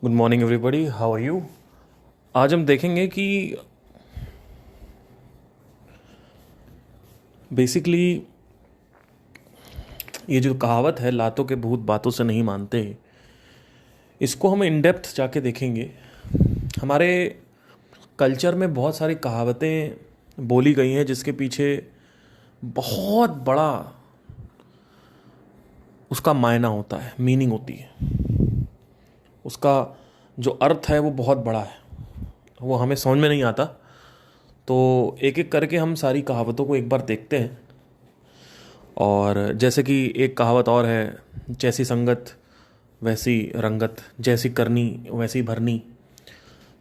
Good morning everybody, how are you. आज हम देखेंगे कि बेसिकली ये जो कहावत है, लातों के भूत बातों से नहीं मानते, इसको हम इन डेप्थ जाके देखेंगे। हमारे कल्चर में बहुत सारी कहावतें बोली गई हैं जिसके पीछे बहुत बड़ा उसका मायना होता है, मीनिंग होती है। उसका जो अर्थ है वो बहुत बड़ा है, वो हमें समझ में नहीं आता। तो एक एक करके हम सारी कहावतों को एक बार देखते हैं। और जैसे कि एक कहावत और है, जैसी संगत वैसी रंगत, जैसी करनी वैसी भरनी।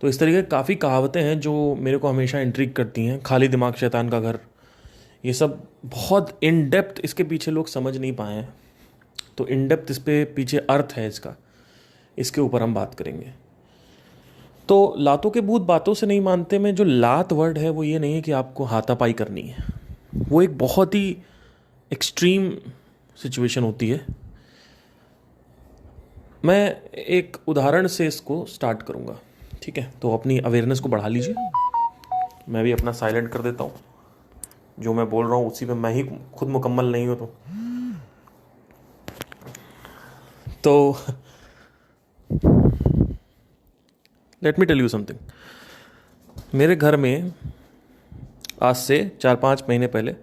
तो इस तरीके काफ़ी कहावतें हैं जो मेरे को हमेशा इंट्रिग करती हैं। खाली दिमाग शैतान का घर, ये सब बहुत इन डेप्थ इसके पीछे लोग समझ नहीं पाए हैं। तो इन डेप्थ इस पे पीछे अर्थ है इसका, इसके ऊपर हम बात करेंगे। तो लातों के भूत बातों से नहीं मानते में जो लात वर्ड है वो ये नहीं है कि आपको हाथापाई करनी है। वो एक बहुत ही एक्सट्रीम सिचुएशन होती है। मैं एक उदाहरण से इसको स्टार्ट करूंगा, ठीक है। तो अपनी अवेयरनेस को बढ़ा लीजिए। मैं भी अपना साइलेंट कर देता हूँ। जो मैं बोल रहा हूँ उसी में मैं ही खुद मुकम्मल नहीं हूँ। तो let me tell you something. मेरे घर में आज से 4-5 महीने पहले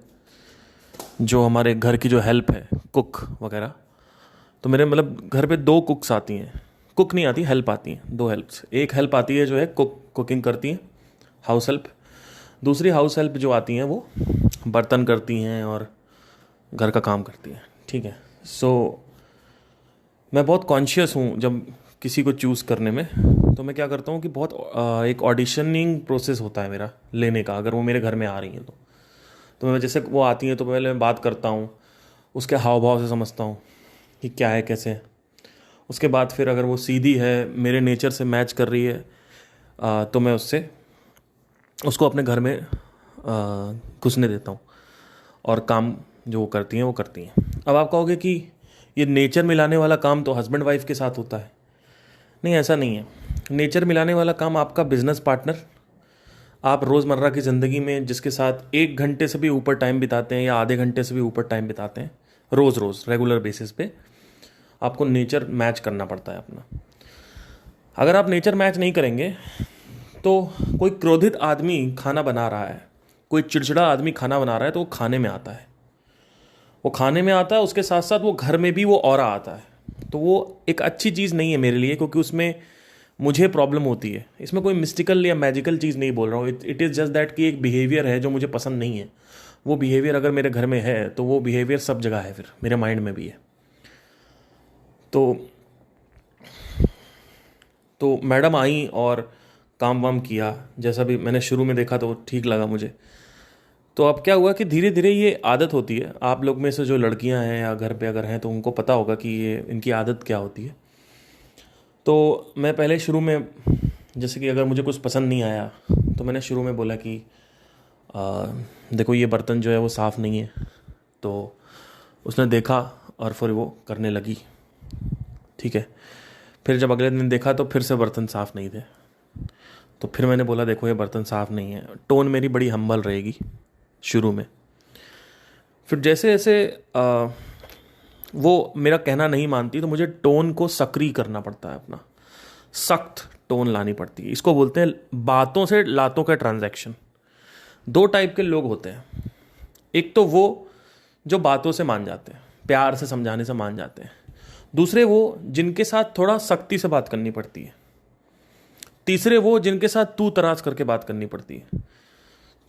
जो हमारे घर की जो हेल्प है, कुक वगैरह, तो मेरे मतलब घर पे 2 कुक्स आती हैं। कुक नहीं आती, हेल्प आती हैं। 2 हेल्प्स, एक हेल्प आती है जो है कुकिंग करती हैं, हाउस हेल्प। दूसरी हाउस हेल्प जो आती हैं वो बर्तन करती हैं और घर का काम करती हैं, ठीक है। सो मैं बहुत कॉन्शियस हूँ जब किसी को चूज़ करने में। तो मैं क्या करता हूँ कि बहुत एक ऑडिशनिंग प्रोसेस होता है मेरा लेने का, अगर वो मेरे घर में आ रही हैं तो मैं जैसे वो आती हैं तो पहले मैं बात करता हूँ, उसके हाव भाव से समझता हूँ कि क्या है कैसे है। उसके बाद फिर अगर वो सीधी है, मेरे नेचर से मैच कर रही है, तो मैं उसको अपने घर में घुसने देता हूँ और काम जो वो करती हैं वो करती हैं। अब आप कहोगे कि ये नेचर मिलाने वाला काम तो हस्बैंड वाइफ के साथ होता है। नहीं, ऐसा नहीं है। नेचर मिलाने वाला काम आपका बिजनेस पार्टनर, आप रोज़मर्रा की ज़िंदगी में जिसके साथ 1 घंटे से भी ऊपर टाइम बिताते हैं या आधे घंटे से भी ऊपर टाइम बिताते हैं, रोज़ रोज़ रेगुलर बेसिस पे आपको नेचर मैच करना पड़ता है अपना। अगर आप नेचर मैच नहीं करेंगे तो कोई क्रोधित आदमी खाना बना रहा है, कोई चिड़चिड़ा आदमी खाना बना रहा है, तो वो खाने में आता है। वो खाने में आता है, उसके साथ साथ वो घर में भी वो ऑरा आता है। तो वो एक अच्छी चीज़ नहीं है मेरे लिए, क्योंकि उसमें मुझे प्रॉब्लम होती है। इसमें कोई मिस्टिकल या मैजिकल चीज़ नहीं बोल रहा हूँ। इट इज़ जस्ट दैट कि एक बिहेवियर है जो मुझे पसंद नहीं है। वो बिहेवियर अगर मेरे घर में है तो वो बिहेवियर सब जगह है, फिर मेरे माइंड में भी है। तो मैडम आई और काम वाम किया, जैसा भी मैंने शुरू में देखा तो ठीक लगा मुझे। तो अब क्या हुआ कि धीरे धीरे ये आदत होती है। आप लोग में से जो लड़कियां हैं या घर पे अगर हैं तो उनको पता होगा कि ये इनकी आदत क्या होती है। तो मैं पहले शुरू में, जैसे कि अगर मुझे कुछ पसंद नहीं आया तो मैंने शुरू में बोला कि देखो ये बर्तन जो है वो साफ़ नहीं है। तो उसने देखा और फिर वो करने लगी, ठीक है। फिर जब अगले दिन देखा तो फिर से बर्तन साफ़ नहीं थे। तो फिर मैंने बोला देखो ये बर्तन साफ़ नहीं है। टोन मेरी बड़ी हम्बल रहेगी शुरू में। फिर जैसे जैसे वो मेरा कहना नहीं मानती तो मुझे टोन को सक्रिय करना पड़ता है, अपना सख्त टोन लानी पड़ती है। इसको बोलते हैं बातों से लातों का ट्रांजैक्शन। 2 टाइप के लोग होते हैं। एक तो वो जो बातों से मान जाते हैं, प्यार से समझाने से मान जाते हैं। दूसरे वो जिनके साथ थोड़ा सख्ती से बात करनी पड़ती है। तीसरे वो जिनके साथ तू तराज करके बात करनी पड़ती है।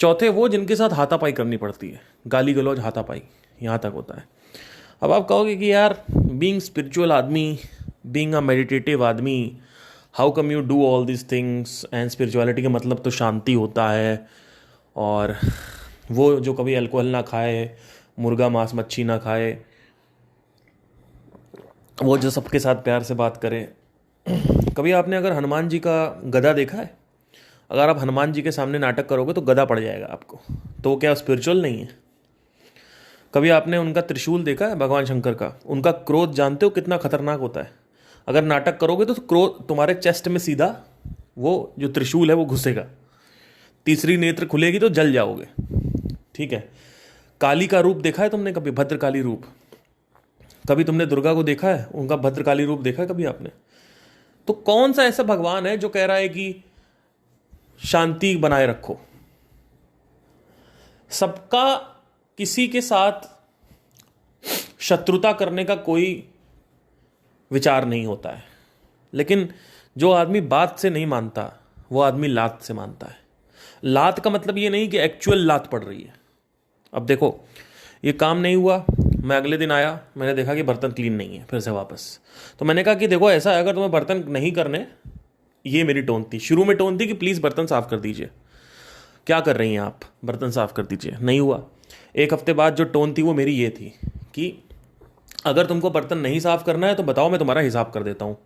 चौथे वो जिनके साथ हाथापाई करनी पड़ती है, गाली गलौज हाथापाई, यहाँ तक होता है। अब आप कहोगे कि यार, बीइंग स्पिरिचुअल आदमी, बीइंग अ मेडिटेटिव आदमी, how come you do all this things, and spirituality का मतलब तो शांति होता है। और वो जो कभी अल्कोहल ना खाए, मुर्गा मांस मच्छी ना खाए, वो जो सबके साथ प्यार से बात करे। कभी आपने अगर हनुमान जी का गदा देखा है? अगर आप हनुमान जी के सामने नाटक करोगे तो गदा पड़ जाएगा आपको। तो वो क्या स्पिरिचुअल नहीं है? कभी आपने उनका त्रिशूल देखा है, भगवान शंकर का? उनका क्रोध जानते हो कितना खतरनाक होता है? अगर नाटक करोगे तो क्रोध तुम्हारे चेस्ट में सीधा वो जो त्रिशूल है वो घुसेगा, तीसरी नेत्र खुलेगी तो जल जाओगे। ठीक है, काली का रूप देखा है तुमने कभी, भद्रकाली रूप? कभी तुमने दुर्गा को देखा है, उनका भद्रकाली रूप देखा है कभी आपने? तो कौन सा ऐसा भगवान है जो कह रहा है कि शांति बनाए रखो? सबका किसी के साथ शत्रुता करने का कोई विचार नहीं होता है, लेकिन जो आदमी बात से नहीं मानता वो आदमी लात से मानता है। लात का मतलब ये नहीं कि एक्चुअल लात पड़ रही है। अब देखो, ये काम नहीं हुआ, मैं अगले दिन आया, मैंने देखा कि बर्तन क्लीन नहीं है, फिर से वापस। तो मैंने कहा कि देखो ऐसा है, अगर तुम्हें बर्तन नहीं करने, ये मेरी टोन थी, शुरू में टोन थी कि प्लीज़ बर्तन साफ़ कर दीजिए, क्या कर रही हैं आप, बर्तन साफ़ कर दीजिए। नहीं हुआ। एक हफ्ते बाद जो टोन थी वो मेरी ये थी कि अगर तुमको बर्तन नहीं साफ़ करना है तो बताओ, मैं तुम्हारा हिसाब कर देता हूँ।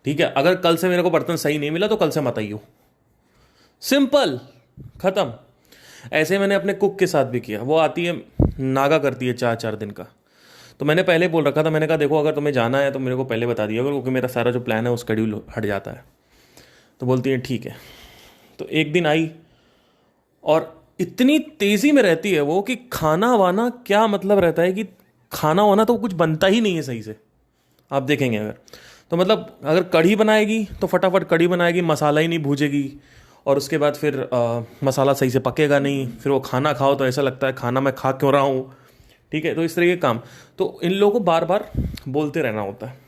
ठीक है, अगर कल से मेरे को बर्तन सही नहीं मिला तो कल से मत आइयो। सिंपल, ख़त्म। ऐसे मैंने अपने कुक के साथ भी किया। वो आती है, नागा करती है 4-4 दिन का। तो मैंने पहले बोल रखा था, मैंने कहा देखो अगर तुम्हें जाना है तो मेरे को पहले बता दिया, क्योंकि मेरा सारा जो प्लान है वो शेड्यूल हट जाता है। तो बोलती है ठीक है। तो एक दिन आई और इतनी तेज़ी में रहती है वो कि खाना वाना क्या मतलब रहता है कि खाना वाना तो कुछ बनता ही नहीं है सही से। आप देखेंगे अगर, तो मतलब अगर कढ़ी बनाएगी तो फटाफट कढ़ी बनाएगी, मसाला ही नहीं भूजेगी, और उसके बाद फिर मसाला सही से पकेगा नहीं, फिर वो खाना खाओ तो ऐसा लगता है खाना मैं खा क्यों रहा हूँ। ठीक है, तो इस तरह के काम। तो इन लोगों को बार बार बोलते रहना होता है।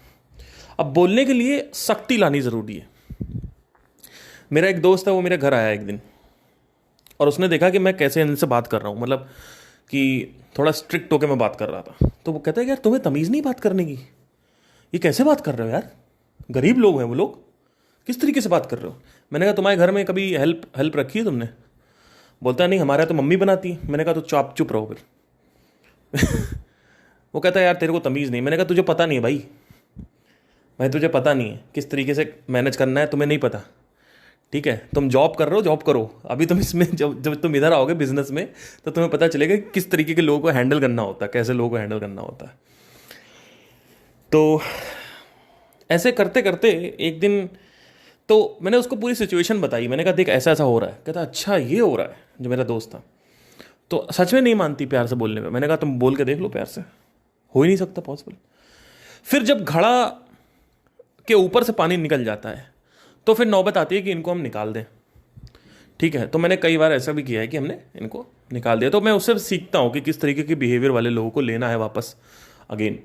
अब बोलने के लिए सख्ती लानी ज़रूरी है। मेरा एक दोस्त है, वो मेरे घर आया एक दिन और उसने देखा कि मैं कैसे इनसे बात कर रहा हूँ, मतलब कि थोड़ा स्ट्रिक्ट होकर मैं बात कर रहा था। तो वो कहता है यार तुम्हें तमीज़ नहीं बात करने की, ये कैसे बात कर रहे हो यार, गरीब लोग हैं वो लोग, किस तरीके से बात कर रहे हो। मैंने कहा तुम्हारे घर में कभी हेल्प रखी है तुमने? बोलता है नहीं, हमारे यहाँ तो मम्मी बनाती है। मैंने कहा तो चुप रहो फिर। वो कहता है यार तेरे को तमीज़ नहीं। मैंने कहा तुझे पता नहीं है भाई तुझे पता नहीं है किस तरीके से मैनेज करना है, तुम्हें नहीं पता। ठीक है, तुम जॉब कर रहे हो, जॉब करो। अभी तुम इसमें जब तुम इधर आओगे बिजनेस में तो तुम्हें पता चलेगा कि किस तरीके के लोगों को हैंडल करना होता है, कैसे लोगों को हैंडल करना होता है। तो ऐसे करते करते एक दिन तो मैंने उसको पूरी सिचुएशन बताई। मैंने कहा देख ऐसा ऐसा हो रहा है। कहता अच्छा ये हो रहा है, जो मेरा दोस्त था। तो सच में नहीं मानती प्यार से बोलने में। मैंने कहा तुम बोल के देख लो प्यार से, हो ही नहीं सकता पॉसिबल। फिर जब घड़ा के ऊपर से पानी निकल जाता है तो फिर नौबत आती है कि इनको हम निकाल दें। ठीक है, तो मैंने कई बार ऐसा भी किया है कि हमने इनको निकाल दिया। तो मैं उससे सीखता हूँ कि किस तरीके के बिहेवियर वाले लोगों को लेना है वापस अगेन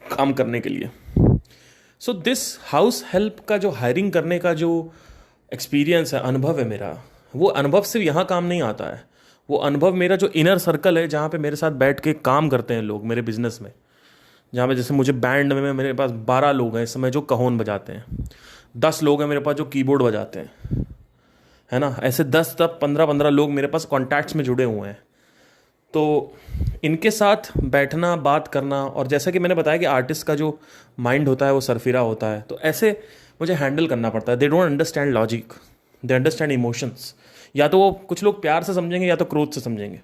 काम करने के लिए। सो दिस हाउस हेल्प का जो हायरिंग करने का जो एक्सपीरियंस है, अनुभव है मेरा, वो अनुभव सिर्फ यहाँ काम नहीं आता है। वो अनुभव मेरा जो इनर सर्कल है, जहाँ पे मेरे साथ बैठ के काम करते हैं लोग मेरे बिजनेस में, जहाँ पे जैसे मुझे बैंड में मेरे पास 12 लोग हैं इस समय जो कहोन बजाते हैं, 10 लोग हैं मेरे पास जो कीबोर्ड बजाते हैं, है ना। ऐसे 10-15 लोग मेरे पास कॉन्टैक्ट्स में जुड़े हुए हैं। तो इनके साथ बैठना, बात करना, और जैसा कि मैंने बताया कि आर्टिस्ट का जो माइंड होता है वो सरफिरा होता है, तो ऐसे मुझे हैंडल करना पड़ता है। They don't understand logic, they understand emotions. या तो वो कुछ लोग प्यार से समझेंगे या तो क्रोध से समझेंगे।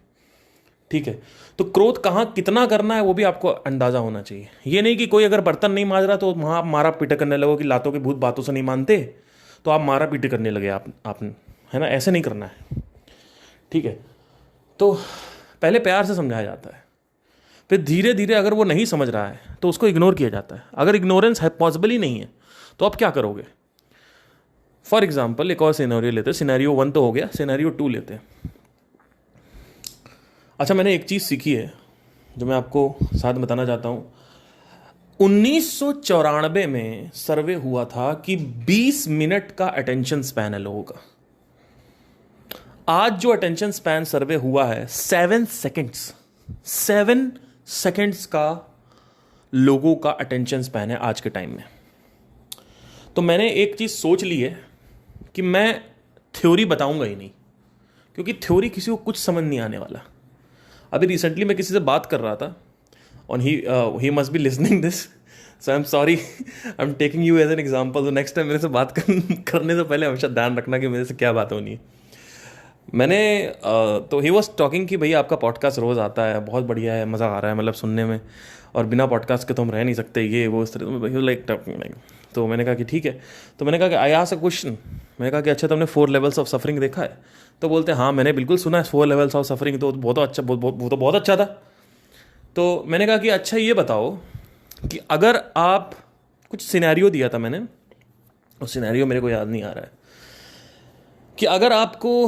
ठीक है, तो क्रोध कहाँ कितना करना है वो भी आपको अंदाज़ा होना चाहिए। ये नहीं कि कोई अगर बर्तन नहीं मांज रहा तो वहाँ आप मारा पीटा करने लगो कि लातों के भूत बातों से नहीं मानते, तो आप मारा पीटे करने लगे आपने, है ना। ऐसे नहीं करना है। ठीक है, तो पहले प्यार से समझाया जाता है, फिर धीरे धीरे अगर वो नहीं समझ रहा है तो उसको इग्नोर किया जाता है। अगर इग्नोरेंस है पॉसिबल ही नहीं है तो आप क्या करोगे? फॉर एग्जाम्पल एक और सिनेरियो लेते हैं। सिनेरियो 1 तो हो गया, सिनेरियो 2 लेते हैं। अच्छा, मैंने एक चीज़ सीखी है जो मैं आपको साथ बताना चाहता हूँ। 1994 में सर्वे हुआ था कि 20 मिनट का अटेंशन स्पैन है लोगों का। आज जो अटेंशन स्पैन सर्वे हुआ है 7 सेकेंड्स का लोगों का अटेंशन स्पैन है आज के टाइम में। तो मैंने एक चीज़ सोच ली है कि मैं थ्योरी बताऊंगा ही नहीं, क्योंकि थ्योरी किसी को कुछ समझ नहीं आने वाला। अभी रिसेंटली मैं किसी से बात कर रहा था और he must be listening this, so I am sorry, I am taking you as an example. तो नेक्स्ट टाइम मेरे से बात करने से पहले हमेशा ध्यान रखना कि मेरे से क्या बात होनी है। मैंने तो ही वॉज टॉकिंग कि भैया आपका पॉडकास्ट रोज़ आता है, बहुत बढ़िया है, मज़ा आ रहा है मतलब सुनने में, और बिना पॉडकास्ट के तो हम रह नहीं सकते, ये वो इस तरह लाइक टॉकिंग लाइक। तो मैंने कहा कि ठीक है। तो मैंने कहा कि आई आस्क्ड अ क्वेश्चन, मैंने कहा कि अच्छा तुमने 4 लेवल्स ऑफ सफरिंग देखा है? तो बोलते हैं हाँ मैंने बिल्कुल सुना है 4 लेवल्स ऑफ सफरिंग, तो बहुत अच्छा, वो तो बहुत अच्छा था। तो मैंने कहा कि अच्छा ये बताओ कि अगर आप, कुछ सिनेरियो दिया था मैंने, उस सिनेरियो मेरे को याद नहीं आ रहा है, कि अगर आपको,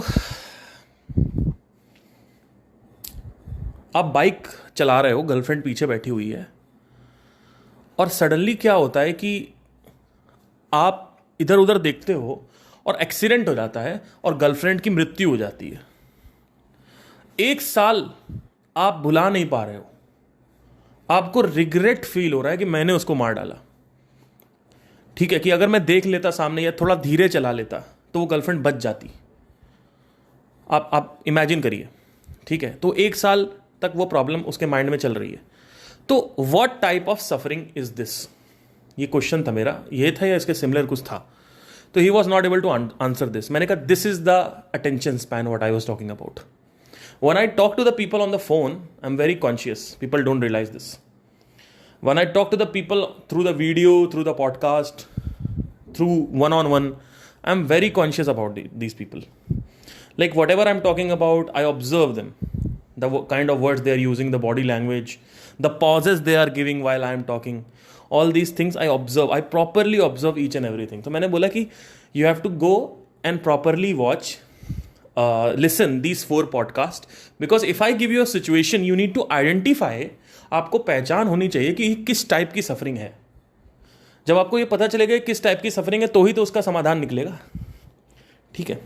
आप बाइक चला रहे हो, गर्लफ्रेंड पीछे बैठी हुई है, और सडनली क्या होता है कि आप इधर उधर देखते हो और एक्सीडेंट हो जाता है और गर्लफ्रेंड की मृत्यु हो जाती है। 1 साल आप भुला नहीं पा रहे हो, आपको रिग्रेट फील हो रहा है कि मैंने उसको मार डाला। ठीक है, कि अगर मैं देख लेता सामने या थोड़ा धीरे चला लेता तो वो गर्लफ्रेंड बच जाती। आप इमेजिन करिए। ठीक है, तो 1 साल तक वो प्रॉब्लम उसके माइंड में चल रही है। तो what type of suffering is this, ये क्वेश्चन था मेरा, ये था या इसके सिमिलर कुछ था। तो he was not able to answer this. मैंने कहा this is the attention span what I was talking about. When I talk to the people on the phone, I'm very conscious. People don't realize this. When I talk to the people through the video, through the podcast, through one-on-one, I'm very conscious about these people. Like whatever I'm talking about, I observe them. The kind of words they are using, the body language, the pauses they are giving while I'm talking. All these things I observe. I properly observe each and everything. So मैंने बोला कि you have to go and properly watch, listen these 4 podcast, because if I give you a situation, you need to identify, आपको पहचान होनी चाहिए कि किस type की सफरिंग है। जब आपको ये पता चलेगा किस टाइप की सफरिंग है तो ही तो उसका समाधान निकलेगा। ठीक है,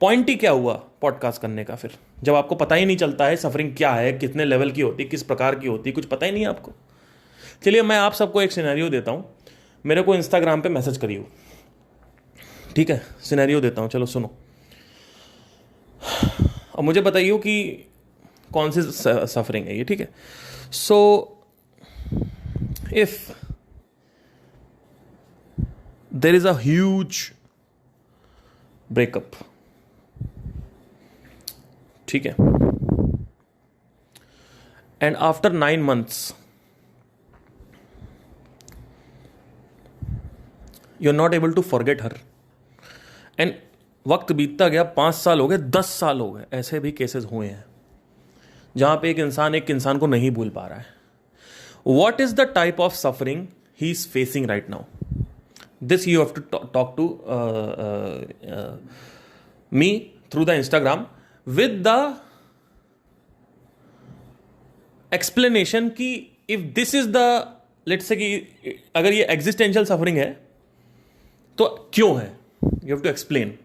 पॉइंट ही क्या हुआ पॉडकास्ट करने का फिर, जब आपको पता ही नहीं चलता है सफरिंग क्या है, कितने लेवल की होती है, किस प्रकार की होती है, कुछ पता ही नहीं है आपको। चलिए मैं आप सबको एक सिनेरियो देता हूँ, मेरे को इंस्टाग्राम पे मैसेज करिए। ठीक है, सिनेरियो देता हूँ, चलो सुनो। अब मुझे बताइए कि कौन सी सफरिंग है ये। ठीक है, so if there is a huge breakup, ठीक है, and after 9 months you are not able to forget her, and वक्त बीतता गया, 5 साल हो गए, 10 साल हो गए, ऐसे भी केसेस हुए हैं जहां पे एक इंसान को नहीं भूल पा रहा है। What is the type of suffering he is facing right now? This you have to talk to me through the Instagram with the explanation कि if this is the, let's say कि अगर ये एग्जिस्टेंशियल सफरिंग है तो क्यों है, you have to explain.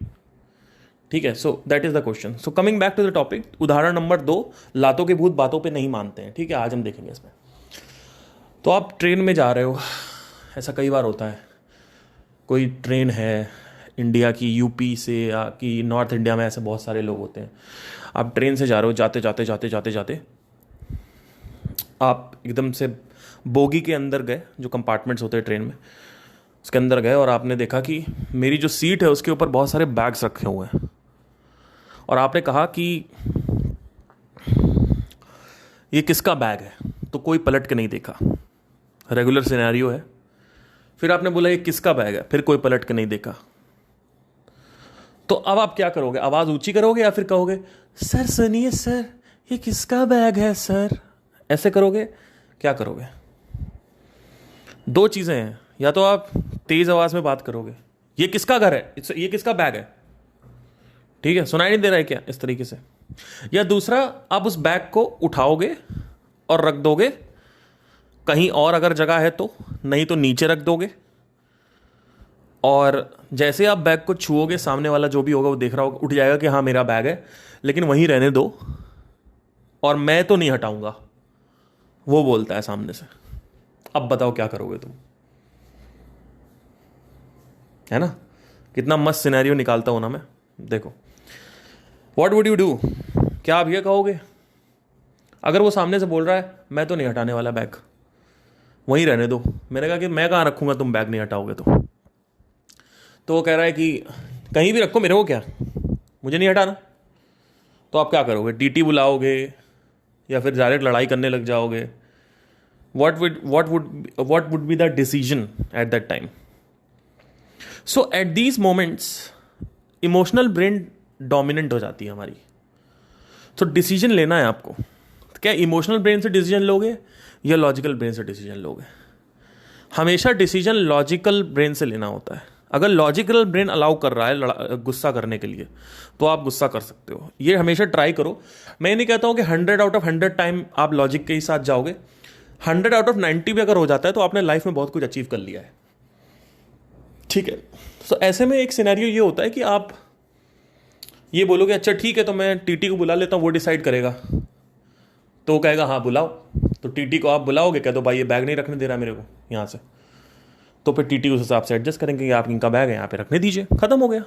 ठीक है, so that is the question. So coming back to the topic, उदाहरण नंबर 2, लातों के भूत बातों पे नहीं मानते हैं। ठीक है, आज हम देखेंगे इसमें। तो आप ट्रेन में जा रहे हो, ऐसा कई बार होता है, कोई ट्रेन है इंडिया की, यूपी से या कि नॉर्थ इंडिया में, ऐसे बहुत सारे लोग होते हैं। आप ट्रेन से जा रहे हो, जाते जाते जाते जाते जाते आप एकदम से बोगी के अंदर गए, जो कंपार्टमेंट्स होते हैं ट्रेन में, उसके अंदर गए और आपने देखा कि मेरी जो सीट है उसके ऊपर बहुत सारे बैग्स रखे हुए हैं, और आपने कहा कि ये किसका बैग है, तो कोई पलट के नहीं देखा। रेगुलर सिनेरियो है। फिर आपने बोला ये किसका बैग है, फिर कोई पलट के नहीं देखा। तो अब आप क्या करोगे? आवाज़ ऊंची करोगे या फिर कहोगे सर सुनिए सर ये किसका बैग है सर, ऐसे करोगे? क्या करोगे? 2 चीज़ें हैं, या तो आप तेज़ आवाज़ में बात करोगे, ये किसका घर है, ये किसका बैग है, ठीक है, सुनाई नहीं दे रहा है क्या, इस तरीके से। या दूसरा, आप उस बैग को उठाओगे और रख दोगे कहीं और अगर जगह है तो, नहीं तो नीचे रख दोगे, और जैसे आप बैग को छुओगे सामने वाला जो भी होगा वो देख रहा होगा, उठ जाएगा कि हाँ मेरा बैग है, लेकिन वहीं रहने दो और मैं तो नहीं हटाऊंगा, वो बोलता है सामने से। अब बताओ क्या करोगे तुम? है ना, कितना मस्त सिनेरियो निकालता हूं ना मैं। देखो, व्हाट वुड यू डू? क्या आप ये कहोगे? अगर वो सामने से बोल रहा है मैं तो नहीं हटाने वाला बैग, वहीं रहने दो, मैंने कहा कि मैं कहाँ रखूंगा, तुम बैग नहीं हटाओगे तो वो कह रहा है कि कहीं भी रखो, मेरे को क्या, मुझे नहीं हटाना। तो आप क्या करोगे? टीटी बुलाओगे या फिर डायरेक्ट लड़ाई करने लग जाओगे? what would be the decision at that time? So at these moments emotional brain dominant हो जाती है हमारी। तो डिसीजन लेना है आपको, क्या इमोशनल ब्रेन से डिसीजन लोगे या लॉजिकल ब्रेन से डिसीजन लोगे? हमेशा डिसीजन लॉजिकल ब्रेन से लेना होता है। अगर लॉजिकल ब्रेन अलाउ कर रहा है गुस्सा करने के लिए तो आप गुस्सा कर सकते हो, ये हमेशा ट्राई करो। मैं नहीं कहता हूं कि 100 आउट ऑफ 100 टाइम आप लॉजिक के ही साथ जाओगे, 100 आउट ऑफ 90 भी अगर हो जाता है तो आपने लाइफ में बहुत कुछ अचीव कर लिया है, ठीक है। तो ऐसे में एक सिनेरियो ये होता है कि आप ये बोलोगे अच्छा ठीक है तो मैं टीटी को बुला लेता हूँ, वो डिसाइड करेगा। तो वो कहेगा हाँ बुलाओ, तो टीटी को आप बुलाओगे, कह दो भाई ये बैग नहीं रखने दे रहा मेरे को यहाँ से, तो फिर टीटी उस हिसाब से एडजस्ट करेंगे कि आप इनका बैग है यहाँ पे रखने दीजिए, खत्म हो गया,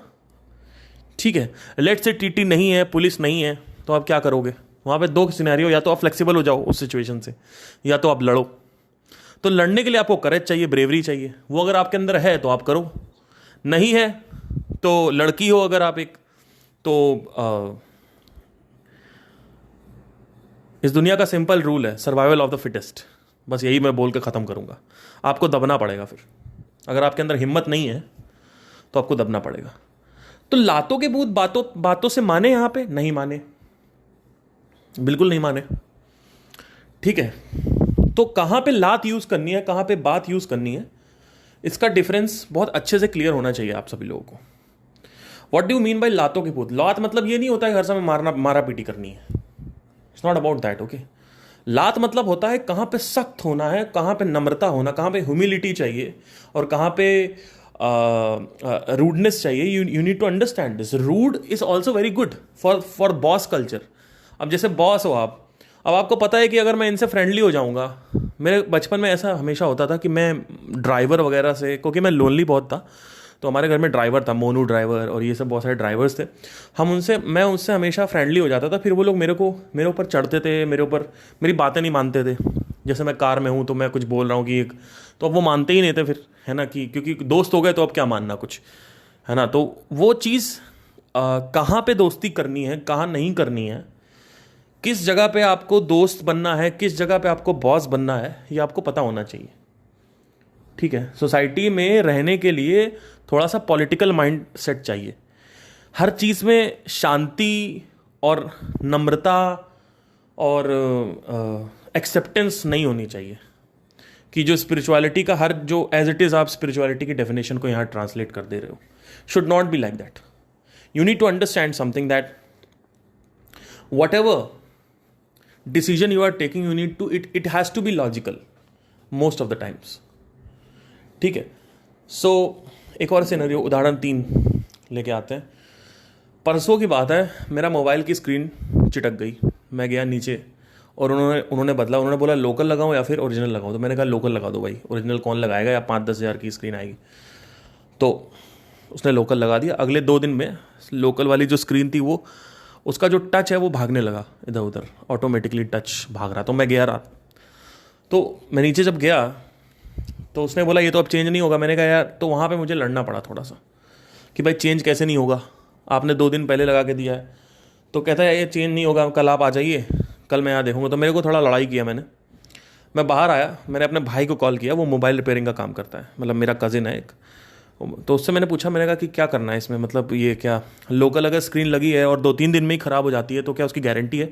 ठीक है। लेट से टीटी नहीं है, पुलिस नहीं है, तो आप क्या करोगे? वहाँ पे दो सिनेरियो, या तो आप फ्लेक्सिबल हो जाओ उस सिचुएशन से या तो आप लड़ो। तो लड़ने के लिए आपको करेज चाहिए, ब्रेवरी चाहिए, वो अगर आपके अंदर है तो आप करो, नहीं है तो लड़की हो अगर आप एक, तो इस दुनिया का सिंपल रूल है सर्वाइवल ऑफ द फिटेस्ट, बस यही मैं बोल के ख़त्म करूँगा। आपको दबना पड़ेगा, फिर अगर आपके अंदर हिम्मत नहीं है तो आपको दबना पड़ेगा। तो लातों के भूत बातों से माने, यहाँ पे नहीं माने, बिल्कुल नहीं माने, ठीक है। तो कहाँ पे लात यूज़ करनी है, कहाँ पे बात यूज़ करनी है, इसका डिफरेंस बहुत अच्छे से क्लियर होना चाहिए आप सभी लोगों को। What do you mean by लातों के भूत? लात मतलब ये नहीं होता है हर समय मारा पीटी करनी है, it's not about that, okay. लात मतलब होता है कहाँ पे सख्त होना है, कहाँ पे नम्रता होना, कहाँ पे ह्यूमिलिटी चाहिए और कहाँ पे रूडनेस चाहिए। You need to understand this. Rude is also very good for boss culture. अब जैसे बॉस हो आप, अब आपको पता है कि अगर मैं इनसे फ्रेंडली हो जाऊंगा, मेरे बचपन में ऐसा हमेशा होता था कि मैं ड्राइवर वगैरह से, क्योंकि मैं लोनली बहुत था, तो हमारे घर में ड्राइवर था, मोनू ड्राइवर और ये सब बहुत सारे ड्राइवर्स थे, मैं उनसे हमेशा फ्रेंडली हो जाता था। फिर वो लोग मेरे ऊपर चढ़ते थे, मेरी बातें नहीं मानते थे। जैसे मैं कार में हूँ तो मैं कुछ बोल रहा हूँ कि एक, तो अब वो मानते ही नहीं थे फिर, है ना, कि क्योंकि दोस्त हो गए तो अब क्या मानना कुछ, है ना। तो वो चीज़ कहाँ पे दोस्ती करनी है, कहाँ नहीं करनी है, किस जगह पे आपको दोस्त बनना है, किस जगह पे आपको बॉस बनना है, ये आपको पता होना चाहिए, ठीक है। सोसाइटी में रहने के लिए थोड़ा सा पॉलिटिकल माइंड सेट चाहिए। हर चीज़ में शांति और नम्रता और एक्सेप्टेंस नहीं होनी चाहिए कि जो स्पिरिचुअलिटी का हर जो एज इट इज़ आप स्पिरिचुअलिटी की डेफिनेशन को यहाँ ट्रांसलेट कर दे रहे हो, should not be like that. You need to understand something that whatever decision you are taking, you need to, it has to be logical most of the times, ठीक है। सो एक और सिनेरियो, उदाहरण 3 लेके आते हैं। परसों की बात है, मेरा मोबाइल की स्क्रीन चिटक गई, मैं गया नीचे और उन्होंने बदला, उन्होंने बोला लोकल लगाऊं या फिर ओरिजिनल लगाऊं, तो मैंने कहा लोकल लगा दो भाई, ओरिजिनल कौन लगाएगा, या 5-10 हज़ार की स्क्रीन आएगी। तो उसने लोकल लगा दिया। अगले 2 दिन में लोकल वाली जो स्क्रीन थी वो, उसका जो टच है वो भागने लगा इधर उधर, ऑटोमेटिकली टच भाग रहा। तो मैं गया रात, तो मैं नीचे जब गया तो उसने बोला ये तो अब चेंज नहीं होगा। मैंने कहा यार, तो वहाँ पे मुझे लड़ना पड़ा थोड़ा सा कि भाई चेंज कैसे नहीं होगा, आपने 2 दिन पहले लगा के दिया है। तो कहता है ये चेंज नहीं होगा, कल आप आ जाइए, कल मैं यहाँ देखूँगा। तो मेरे को थोड़ा लड़ाई किया मैं बाहर आया, मैंने अपने भाई को कॉल किया, वो मोबाइल रिपेयरिंग का काम करता है, मतलब मेरा कज़िन है एक। तो उससे मैंने पूछा, मैंने कहा कि क्या करना है इसमें, मतलब ये क्या लोकल अगर स्क्रीन लगी है और 2-3 दिन में ही ख़राब हो जाती है तो क्या उसकी गारंटी है?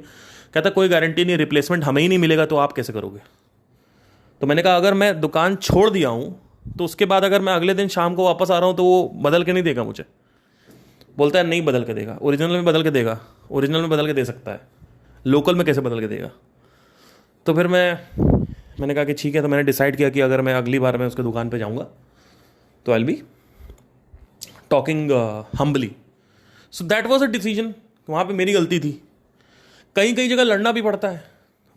कहता कोई गारंटी नहीं, रिप्लेसमेंट हमें ही नहीं मिलेगा तो आप कैसे करोगे? तो मैंने कहा अगर मैं दुकान छोड़ दिया हूँ तो उसके बाद अगर मैं अगले दिन शाम को वापस आ रहा हूँ तो वो बदल के नहीं देगा मुझे। बोलता है नहीं बदल के देगा, ओरिजिनल में बदल के देगा, ओरिजिनल में बदल के दे सकता है, लोकल में कैसे बदल के देगा? तो फिर मैंने कहा कि ठीक है। तो मैंने डिसाइड किया कि अगर मैं अगली बार मैं उसके दुकान पर जाऊँगा तो I will be talking humbly. So that was a decision. वहाँ पे मेरी गलती थी। कई जगह लड़ना भी पड़ता है,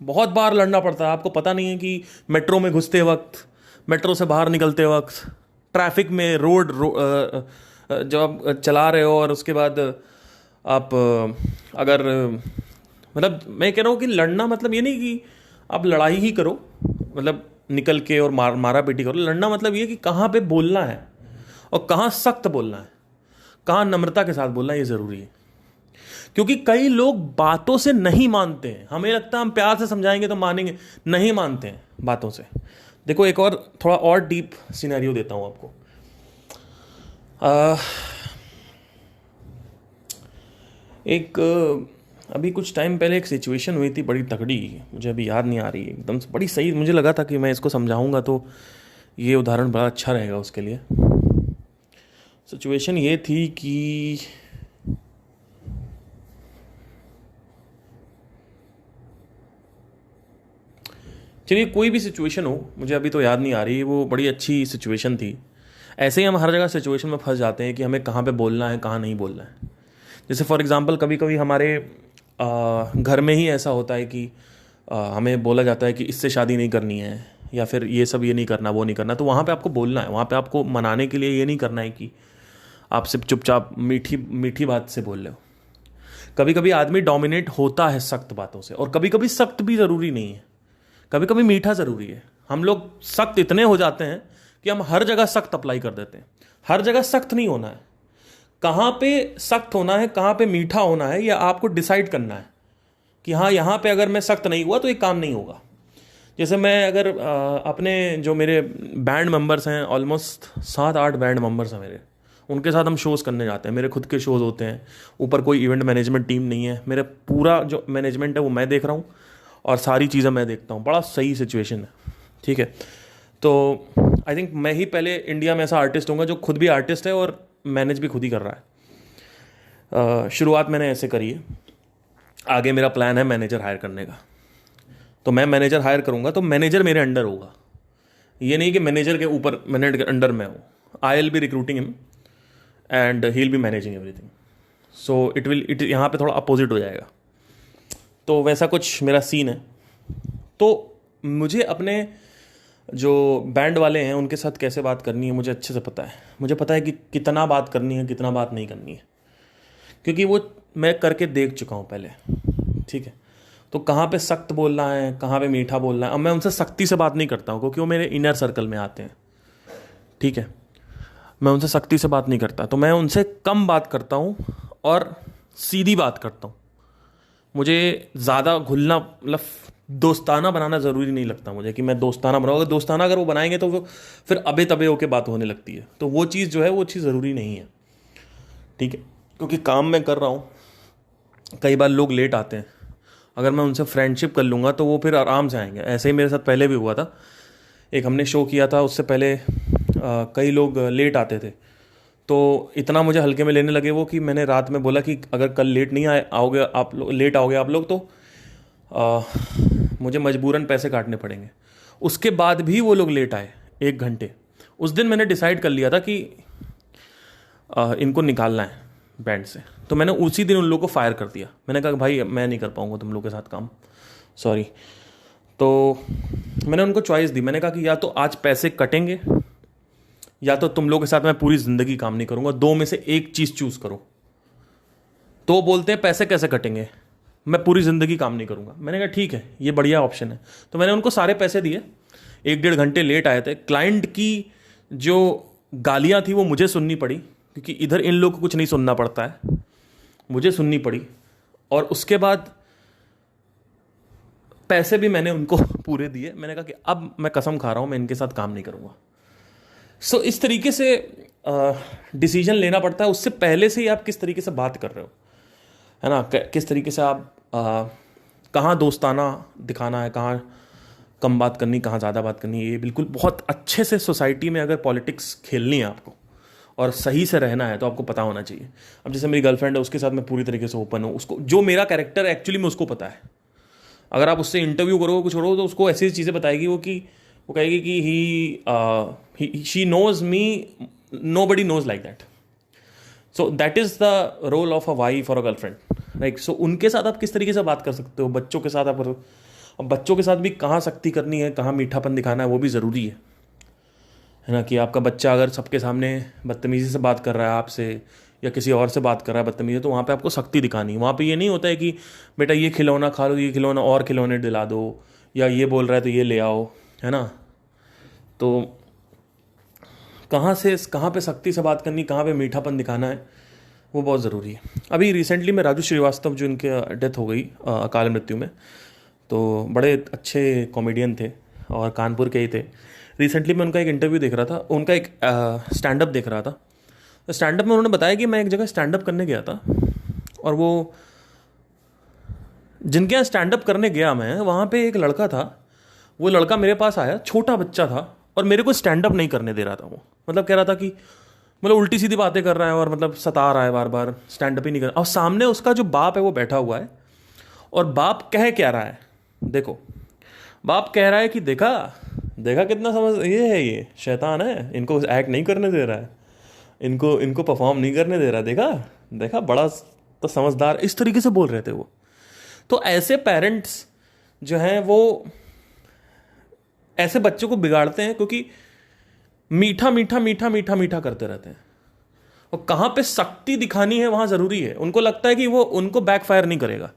बहुत बार लड़ना पड़ता है। आपको पता नहीं है कि मेट्रो में घुसते वक्त, मेट्रो से बाहर निकलते वक्त, ट्रैफिक में, जब आप चला रहे हो और उसके बाद आप अगर, मतलब मैं कह रहा हूँ कि लड़ना मतलब ये नहीं कि आप लड़ाई ही करो, मतलब निकल के और मारा पीटी करो। लड़ना मतलब ये कि कहाँ पे बोलना है और कहाँ सख्त बोलना है, कहाँ नम्रता के साथ बोलना है, ये ज़रूरी है। क्योंकि कई लोग बातों से नहीं मानते हैं, हमें लगता है हम प्यार से समझाएंगे तो मानेंगे, नहीं मानते हैं बातों से। देखो एक और थोड़ा और डीप सिनेरियो देता हूं आपको। एक अभी कुछ टाइम पहले एक सिचुएशन हुई थी बड़ी तगड़ी, मुझे अभी याद नहीं आ रही एकदम से, बड़ी सही, मुझे लगा था कि मैं इसको समझाऊंगा तो ये उदाहरण बड़ा अच्छा रहेगा उसके लिए। सिचुएशन ये थी कि चलिए कोई भी सिचुएशन हो, मुझे अभी तो याद नहीं आ रही, वो बड़ी अच्छी सिचुएशन थी। ऐसे ही हम हर जगह सिचुएशन में फंस जाते हैं कि हमें कहाँ पे बोलना है कहाँ नहीं बोलना है। जैसे फॉर एग्जांपल कभी कभी हमारे घर में ही ऐसा होता है कि हमें बोला जाता है कि इससे शादी नहीं करनी है, या फिर ये सब ये नहीं करना वो नहीं करना, तो वहाँ पे आपको बोलना है, वहाँ पे आपको मनाने के लिए ये नहीं करना है कि आप सिर्फ चुपचाप मीठी मीठी बात से बोल रहे हो। कभी कभी आदमी डोमिनेट होता है सख्त बातों से, और कभी कभी सख्त भी ज़रूरी नहीं है, कभी कभी मीठा ज़रूरी है। हम लोग सख्त इतने हो जाते हैं कि हम हर जगह सख्त अप्लाई कर देते हैं। हर जगह सख्त नहीं होना है, कहाँ पे सख्त होना है, कहाँ पे मीठा होना है, या आपको डिसाइड करना है कि हाँ यहाँ पे अगर मैं सख्त नहीं हुआ तो एक काम नहीं होगा। जैसे मैं अगर अपने जो मेरे बैंड मेंबर्स हैं, ऑलमोस्ट 7-8 बैंड मेंबर्स हैं मेरे, उनके साथ हम शोज़ करने जाते हैं, मेरे खुद के शोज़ होते हैं, ऊपर कोई इवेंट मैनेजमेंट टीम नहीं है, मेरा पूरा जो मैनेजमेंट है वो मैं देख रहा हूँ और सारी चीज़ें मैं देखता हूँ। बड़ा सही सिचुएशन है, ठीक है। तो आई थिंक मैं ही पहले इंडिया में ऐसा आर्टिस्ट होऊंगा जो खुद भी आर्टिस्ट है और मैनेज भी खुद ही कर रहा है। शुरुआत मैंने ऐसे करी है, आगे मेरा प्लान है मैनेजर हायर करने का। तो मैं मैनेजर हायर करूंगा तो मैनेजर मेरे अंडर होगा, ये नहीं कि मैनेजर के ऊपर मैनेजर के अंडर में हूँ। आई will B recruiting him and he will be managing everything. So it यहाँ पे थोड़ा अपोजिट हो जाएगा। तो वैसा कुछ मेरा सीन है। तो मुझे अपने जो बैंड वाले हैं उनके साथ कैसे बात करनी है मुझे अच्छे से पता है। मुझे पता है कि कितना बात करनी है, कितना बात नहीं करनी है, क्योंकि वो मैं करके देख चुका हूँ पहले, ठीक है। तो कहाँ पे सख्त बोलना है, कहाँ पे मीठा बोलना है। अब मैं उनसे सख्ती से बात नहीं करता हूँ क्योंकि वो मेरे इनर सर्कल में आते हैं, ठीक है। मैं उनसे सख्ती से बात नहीं करता, तो मैं उनसे कम बात करता हूँ और सीधी बात करता हूँ। मुझे ज़्यादा घुलना, मतलब दोस्ताना बनाना ज़रूरी नहीं लगता मुझे कि मैं दोस्ताना बनाऊँ। अगर दोस्ताना अगर वो बनाएंगे तो वो फिर अबे तबे होके बात होने लगती है, तो वो चीज़ जो है वो चीज़ ज़रूरी नहीं है, ठीक है। क्योंकि काम मैं कर रहा हूँ, कई बार लोग लेट आते हैं, अगर मैं उनसे फ्रेंडशिप कर लूँगा तो वो फिर आराम से आएंगे। ऐसे ही मेरे साथ पहले भी हुआ था, एक हमने शो किया था, उससे पहले कई लोग लेट आते थे, तो इतना मुझे हल्के में लेने लगे वो कि मैंने रात में बोला कि अगर कल लेट नहीं आओगे आप लोग, लेट आओगे आप लोग, तो मुझे मजबूरन पैसे काटने पड़ेंगे। उसके बाद भी वो लोग लेट आए 1 घंटे। उस दिन मैंने डिसाइड कर लिया था कि इनको निकालना है बैंड से, तो मैंने उसी दिन उन लोगों को फायर कर दिया। मैंने कहा भाई मैं नहीं कर पाऊंगा तुम लोग के साथ काम, सॉरी। तो मैंने उनको चॉइस दी, मैंने कहा कि या तो आज पैसे कटेंगे या तो तुम लोगों के साथ मैं पूरी ज़िंदगी काम नहीं करूंगा, 2 में से एक चीज़ चूज़ करो। तो बोलते हैं पैसे कैसे कटेंगे, मैं पूरी ज़िंदगी काम नहीं करूंगा। मैंने कहा ठीक है, ये बढ़िया ऑप्शन है। तो मैंने उनको सारे पैसे दिए। 1-1.5 घंटे लेट आए थे। क्लाइंट की जो गालियाँ थी वो मुझे सुननी पड़ी, क्योंकि इधर इन लोगों को कुछ नहीं सुनना पड़ता है, मुझे सुननी पड़ी। और उसके बाद पैसे भी मैंने उनको पूरे दिए। मैंने कहा कि अब मैं कसम खा रहा हूँ मैं इनके साथ काम नहीं करूँगा। सो इस तरीके से डिसीजन लेना पड़ता है। उससे पहले से ही आप किस तरीके से बात कर रहे हो, है ना, किस तरीके से आप कहाँ दोस्ताना दिखाना है, कहाँ कम बात करनी, कहाँ ज़्यादा बात करनी है, ये बिल्कुल बहुत अच्छे से सोसाइटी में अगर पॉलिटिक्स खेलनी है आपको और सही से रहना है तो आपको पता होना चाहिए। अब जैसे मेरी गर्लफ्रेंड है, उसके साथ मैं पूरी तरीके से ओपन हूँ, उसको जो मेरा कैरेक्टर एक्चुअली में उसको पता है। अगर आप उससे इंटरव्यू करो कुछ करो तो उसको ऐसी चीज़ें बताएगी वो कहेगी कि she knows me, nobody knows like that. So that is the role of a wife or a girlfriend, right? So उनके साथ आप किस तरीके से बात कर सकते हो, बच्चों के साथ आप करो। अब बच्चों के साथ भी कहाँ सख्ती करनी है, कहाँ मीठापन दिखाना है, वो भी ज़रूरी है ना। कि आपका बच्चा अगर सबके सामने बदतमीज़ी से बात कर रहा है आपसे, या किसी और से बात कर रहा है बदतमीज़ी, तो वहाँ पे आपको सख्ती दिखानी है। वहाँ पे ये नहीं होता है कि बेटा ये खिलौना खा लो, ये खिलौना और खिलौने दिला दो, या ये बोल रहा है तो ये ले आओ, है ना। तो कहाँ पे सख्ती से बात करनी, कहाँ पे मीठापन दिखाना है, वो बहुत ज़रूरी है। अभी रिसेंटली में राजू श्रीवास्तव, जो इनके डेथ हो गई अकाल मृत्यु में, तो बड़े अच्छे कॉमेडियन थे और कानपुर के ही थे। रिसेंटली मैं उनका एक इंटरव्यू देख रहा था, उनका एक स्टैंड अप देख रहा था। तो स्टैंड अप में उन्होंने बताया कि मैं एक जगह स्टैंड अप करने गया था, और वो जिनके यहाँ स्टैंड अप करने गया मैं, वहाँ पे एक लड़का था। वो लड़का मेरे पास आया, छोटा बच्चा था, और मेरे को स्टैंड अप नहीं करने दे रहा था। वो मतलब कह रहा था कि मतलब उल्टी सीधी बातें कर रहा है और मतलब सता रहा है बार बार, स्टैंड अप ही नहीं कर रहा। और सामने उसका जो बाप है वो बैठा हुआ है, और बाप कह क्या रहा है, देखो, बाप कह रहा है कि देखा देखा कितना समझ, ये है, ये शैतान है, इनको एक्ट नहीं करने दे रहा है, इनको परफॉर्म नहीं करने दे रहा, देखा देखा बड़ा तो समझदार, इस तरीके से बोल रहे थे वो। तो ऐसे पेरेंट्स जो हैं वो ऐसे बच्चों को बिगाड़ते हैं, क्योंकि मीठा मीठा मीठा मीठा मीठा करते रहते हैं, और कहाँ पे शक्ति दिखानी है वहाँ ज़रूरी है। उनको लगता है कि वो उनको बैकफायर नहीं करेगा।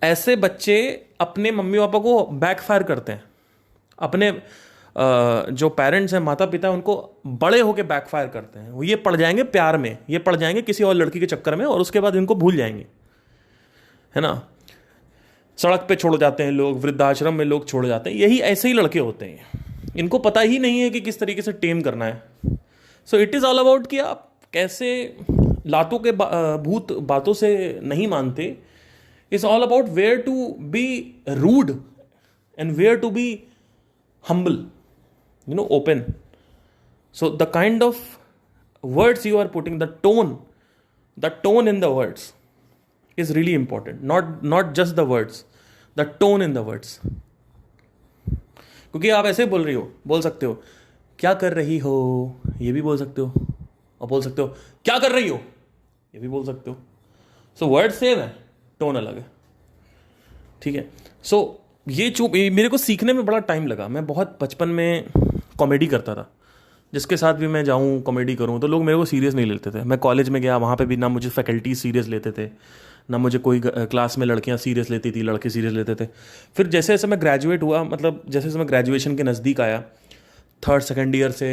ऐसे बच्चे अपने मम्मी पापा को बैकफायर करते हैं। अपने जो पेरेंट्स हैं, माता पिता, उनको बड़े होके बैकफायर करते हैं। वो ये पड़ जाएंगे प्यार में, ये पड़ जाएंगे किसी और लड़की के चक्कर में, और उसके बाद इनको भूल जाएंगे, है ना। सड़क पे छोड़ जाते हैं लोग, वृद्धाश्रम में लोग छोड़ जाते हैं। यही ऐसे ही लड़के होते हैं, इनको पता ही नहीं है कि किस तरीके से टेम करना है। So it is all about कि आप कैसे लातों के भूत बातों से नहीं मानते। It's all about where to be rude and where to be humble, open. So the kind of words you are putting, the tone in the words is really important. Not just the words, the tone in the words. क्योंकि आप ऐसे बोल सकते हो क्या कर रही हो, ये भी बोल सकते हो, और बोल सकते हो क्या कर रही हो, ये भी बोल सकते हो। सो वर्ड सेम है, टोन अलग है, ठीक है। सो ये मेरे को सीखने में बड़ा टाइम लगा। मैं बहुत बचपन में कॉमेडी करता था, जिसके साथ भी मैं जाऊँ कॉमेडी करूँ तो लोग मेरे को सीरियस नहीं लेते थे। मैं कॉलेज में गया, वहाँ पे भी ना मुझे फैकल्टी सीरियस लेते थे, ना मुझे कोई क्लास में लड़कियाँ सीरियस लेती थी, लड़के सीरियस लेते थे। फिर जैसे जैसे मैं ग्रेजुएट हुआ, मतलब जैसे जैसे मैं ग्रेजुएशन के नज़दीक आया, थर्ड सेकेंड ईयर से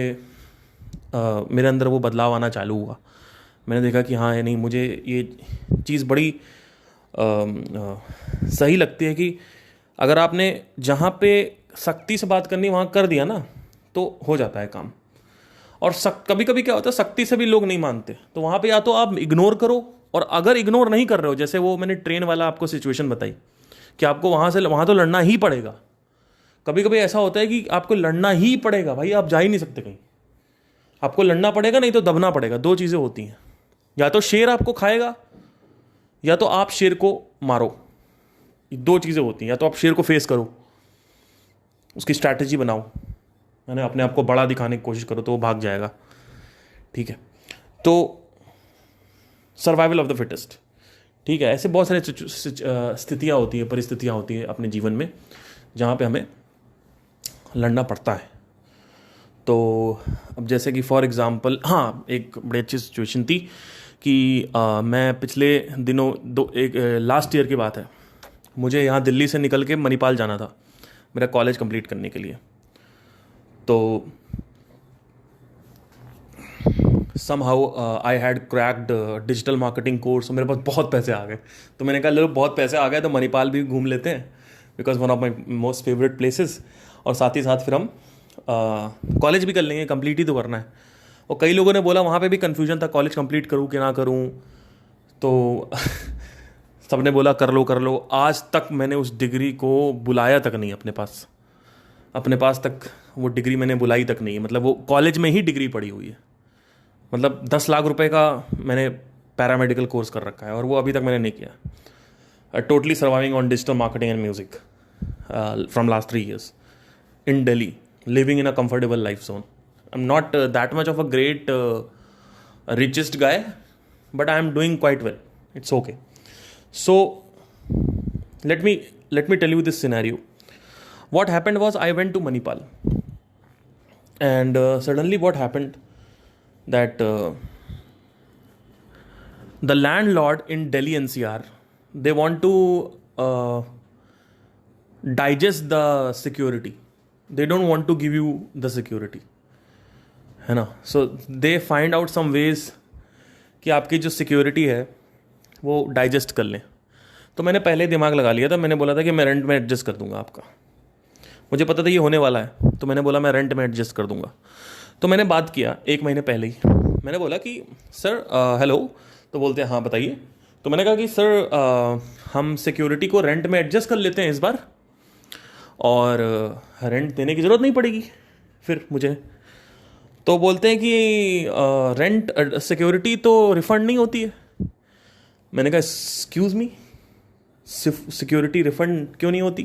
मेरे अंदर वो बदलाव आना चालू हुआ। मैंने देखा कि हाँ, नहीं, मुझे ये चीज़ बड़ी सही लगती है कि अगर आपने जहाँ पे सख्ती से बात करनी वहाँ कर दिया ना, तो हो जाता है काम। और कभी कभी क्या होता है, सख्ती से भी लोग नहीं मानते, तो वहाँ पे या तो आप इग्नोर करो, और अगर इग्नोर नहीं कर रहे हो, जैसे वो मैंने ट्रेन वाला आपको सिचुएशन बताई कि आपको वहाँ तो लड़ना ही पड़ेगा। कभी कभी ऐसा होता है कि आपको लड़ना ही पड़ेगा, भाई आप जा ही नहीं सकते कहीं, आपको लड़ना पड़ेगा, नहीं तो दबना पड़ेगा। दो चीज़ें होती हैं, या तो शेर आपको खाएगा या तो आप शेर को मारो। दो चीज़ें होती हैं, या तो आप शेर को फेस करो, उसकी स्ट्रैटेजी बनाओ, मैंने अपने आप को बड़ा दिखाने की कोशिश करो, तो वो भाग जाएगा, ठीक है। तो सर्वाइवल ऑफ द फिटेस्ट, ठीक है। ऐसे बहुत सारी स्थितियाँ होती है, परिस्थितियाँ होती है अपने जीवन में, जहाँ पे हमें लड़ना पड़ता है। तो अब जैसे कि फॉर एग्जांपल, हाँ, एक बड़ी अच्छी सिचुएशन थी कि मैं पिछले दिनों लास्ट ईयर की बात है, मुझे यहाँ दिल्ली से निकल के मणिपाल जाना था मेरा कॉलेज कंप्लीट करने के लिए। तो somehow I had cracked digital marketing course, मेरे पास बहुत पैसे आ गए। तो मैंने कहा लो, बहुत पैसे आ गए तो मणिपाल भी घूम लेते हैं, because one of my most favourite places, और साथ ही साथ फिर हम कॉलेज भी कर लेंगे, कंप्लीट ही तो करना है। और कई लोगों ने बोला, वहाँ पे भी कन्फ्यूजन था, कॉलेज कंप्लीट करूँ कि ना करूँ। तो सबने बोला कर लो। आज तक मैंने उस डिग्री को बुलाया तक नहीं अपने पास तक वो डिग्री मैंने बुलाई तक नहीं है। मतलब वो कॉलेज में ही डिग्री पड़ी हुई है। मतलब 10 लाख रुपए का मैंने पैरामेडिकल कोर्स कर रखा है, और वो अभी तक मैंने नहीं किया। Totally surviving on digital marketing and music from last 3 years in Delhi, living in a comfortable life zone. I am not that much of a great richest guy, but I am doing quite well. It's okay. So let me tell you this scenario. What happened was, I went to Manipal, and suddenly what happened that the landlord in Delhi NCR, they want to digest the security. They don't want to give you the security, है ना। So they find out some ways कि आपकी जो security है वो digest कर लें। तो मैंने पहले ही दिमाग लगा लिया था, मैंने बोला था कि मैं रेंट में एडजस्ट कर दूंगा आपका। मुझे पता था ये होने वाला है, तो मैंने बोला मैं रेंट में एडजस्ट कर दूंगा। तो मैंने बात किया 1 महीने पहले ही, मैंने बोला कि सर हेलो। तो बोलते हैं हाँ बताइए। तो मैंने कहा कि सर हम सिक्योरिटी को रेंट में एडजस्ट कर लेते हैं इस बार, और रेंट देने की ज़रूरत नहीं पड़ेगी फिर मुझे। तो बोलते हैं कि रेंट सिक्योरिटी तो रिफ़ंड नहीं होती है। मैंने कहा एक्सक्यूज़ मी, सिक्योरिटी रिफ़ंड क्यों नहीं होती?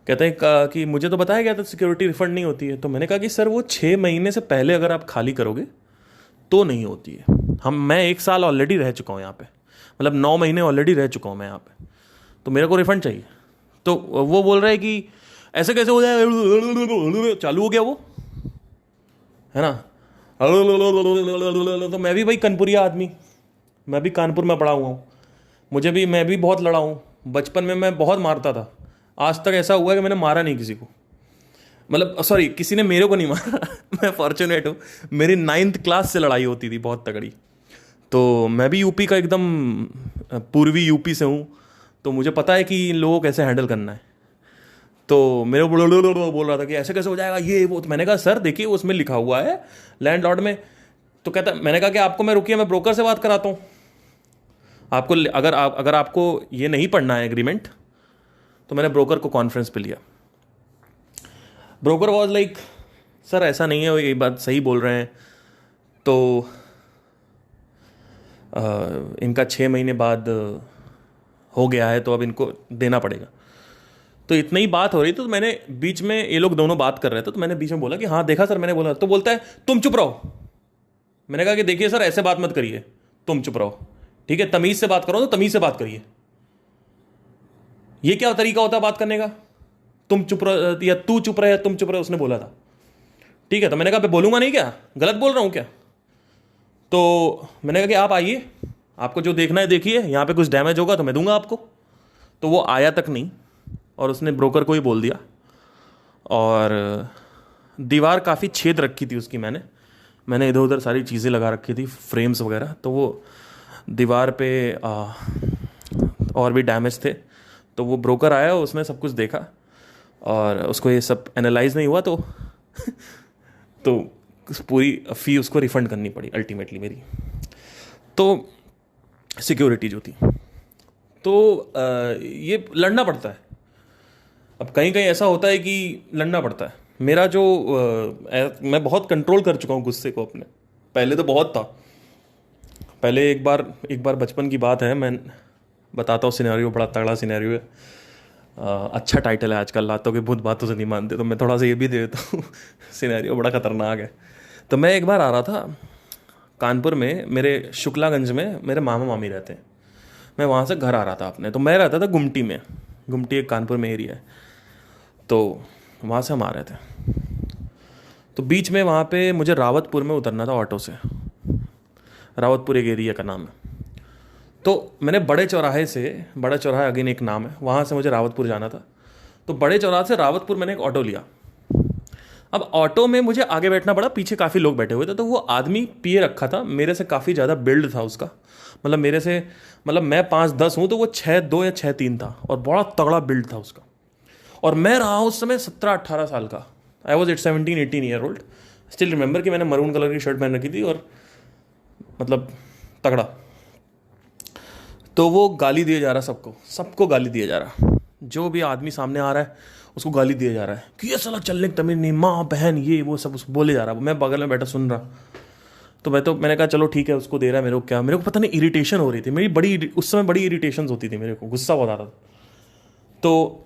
कहते हैं कि मुझे तो बताया गया था सिक्योरिटी रिफ़ंड नहीं होती है। तो मैंने कहा कि सर वो 6 महीने से पहले अगर आप खाली करोगे तो नहीं होती है। मैं 1 साल ऑलरेडी रह चुका हूँ यहाँ पे, मतलब 9 महीने ऑलरेडी रह चुका हूँ मैं यहाँ पे, तो मेरे को रिफ़ंड चाहिए। तो वो बोल रहा है कि ऐसे कैसे हो जाए, चालू हो गया वो, है ना। तो मैं भी भाई कानपुरिया आदमी, मैं भी कानपुर में पढ़ा हुआ हूँ, मैं भी बहुत लड़ा हूँ। बचपन में मैं बहुत मारता था, आज तक ऐसा हुआ है कि मैंने मारा नहीं किसी को, मतलब सॉरी किसी ने मेरे को नहीं मारा। मैं फॉर्चुनेट हूँ, मेरी 9th क्लास से लड़ाई होती थी बहुत तगड़ी। तो मैं भी यूपी का एकदम पूर्वी यूपी से हूँ, तो मुझे पता है कि इन लोगों को कैसे हैंडल करना है। तो मेरे को बोल रहा था कि ऐसे कैसे हो जाएगा ये वो। तो मैंने कहा सर देखिए उसमें लिखा हुआ है लैंडलॉर्ड में। तो कहता, मैंने कहा कि आपको मैं रुकिए, मैं ब्रोकर से बात कराता हूँ आपको। अगर आपको ये नहीं पढ़ना है एग्रीमेंट, तो मैंने ब्रोकर को कॉन्फ्रेंस पे लिया। ब्रोकर वॉज लाइक सर ऐसा नहीं है, ये बात सही बोल रहे हैं, तो इनका 6 महीने बाद हो गया है तो अब इनको देना पड़ेगा। तो इतनी ही बात हो रही थी, तो मैंने बीच में, ये लोग दोनों बात कर रहे थे, तो मैंने बीच में बोला कि हाँ देखा सर, मैंने बोला। तो बोलता है तुम चुप रहो। मैंने कहा कि देखिए सर ऐसे बात मत करिए, तुम चुप रहो, ठीक है, तमीज से बात करो तो तमीज से बात करिए। ये क्या तरीका होता है बात करने का, तुम चुप रहो या तू चुप रहे, तुम चुप रहे, उसने बोला था, ठीक है। तो मैंने कहा बोलूंगा नहीं क्या, गलत बोल रहा हूं क्या? तो मैंने कहा कि आप आइए, आपको जो देखना है देखिए, यहाँ पे कुछ डैमेज होगा तो मैं दूंगा आपको। तो वो आया तक नहीं, और उसने ब्रोकर को ही बोल दिया। और दीवार काफ़ी छेद रखी थी उसकी, मैंने इधर उधर सारी चीज़ें लगा रखी थी, फ्रेम्स वगैरह, तो वो दीवार पे और भी डैमेज थे। तो वो ब्रोकर आया, उसने सब कुछ देखा और उसको ये सब एनालाइज नहीं हुआ, तो पूरी फ़ी उसको रिफ़ंड करनी पड़ी अल्टीमेटली मेरी। तो सिक्योरिटी जो थी, तो ये लड़ना पड़ता है। अब कहीं कहीं ऐसा होता है कि लड़ना पड़ता है। मेरा जो मैं बहुत कंट्रोल कर चुका हूँ गुस्से को अपने, पहले तो बहुत था। पहले एक बार बचपन की बात है, मैं बताता हूँ सिनेरियो, बड़ा तगड़ा सिनेरियो है। अच्छा टाइटल है आजकल, लातों के भूत बातों से नहीं मानते, तो मैं थोड़ा सा ये भी दे देता हूँ। सिनेरियो बड़ा खतरनाक है। तो मैं एक बार आ रहा था कानपुर में, मेरे शुक्लागंज में मेरे मामा मामी रहते हैं, मैं वहाँ से घर आ रहा था अपने। तो मैं रहता था गुमटी में, गुमटी एक कानपुर में एरिया है, तो वहाँ से हम आ रहे थे। तो बीच में वहाँ पे मुझे रावतपुर में उतरना था ऑटो से, रावतपुर एक एरिया का नाम है। तो मैंने बड़ा चौराहा अगेन एक नाम है, वहाँ से मुझे रावतपुर जाना था। तो बड़े चौराहे से रावतपुर मैंने एक ऑटो लिया। अब ऑटो में मुझे आगे बैठना पड़ा, पीछे काफ़ी लोग बैठे हुए थे। तो वो आदमी पिए रखा था, मेरे से काफ़ी ज़्यादा बिल्ड था उसका, मतलब मेरे से, मतलब मैं 5'10" हूँ, तो वो 6'2" या 6'3" था, और बड़ा तगड़ा बिल्ड था उसका। और मैं रहा उस समय 17-18 साल का, I was 17-18 year old. Still remember कि मैंने मरून कलर की शर्ट पहन रखी थी, और मतलब तगड़ा। तो वो गाली दिए जा रहा, सबको गाली दिया जा रहा, जो भी आदमी सामने आ रहा है उसको गाली दिया जा रहा है कि ये साला चलने की तमीज़ नहीं, माँ बहन ये वो सब उसको बोले जा रहा है। मैं बगल में बैठा सुन रहा। तो मैंने कहा चलो ठीक है, उसको दे रहा है, मेरे को पता नहीं इरिटेशन हो रही थी, उस समय बड़ी इरिटेशन होती थी, मेरे को गुस्सा बहुत आ रहा था। तो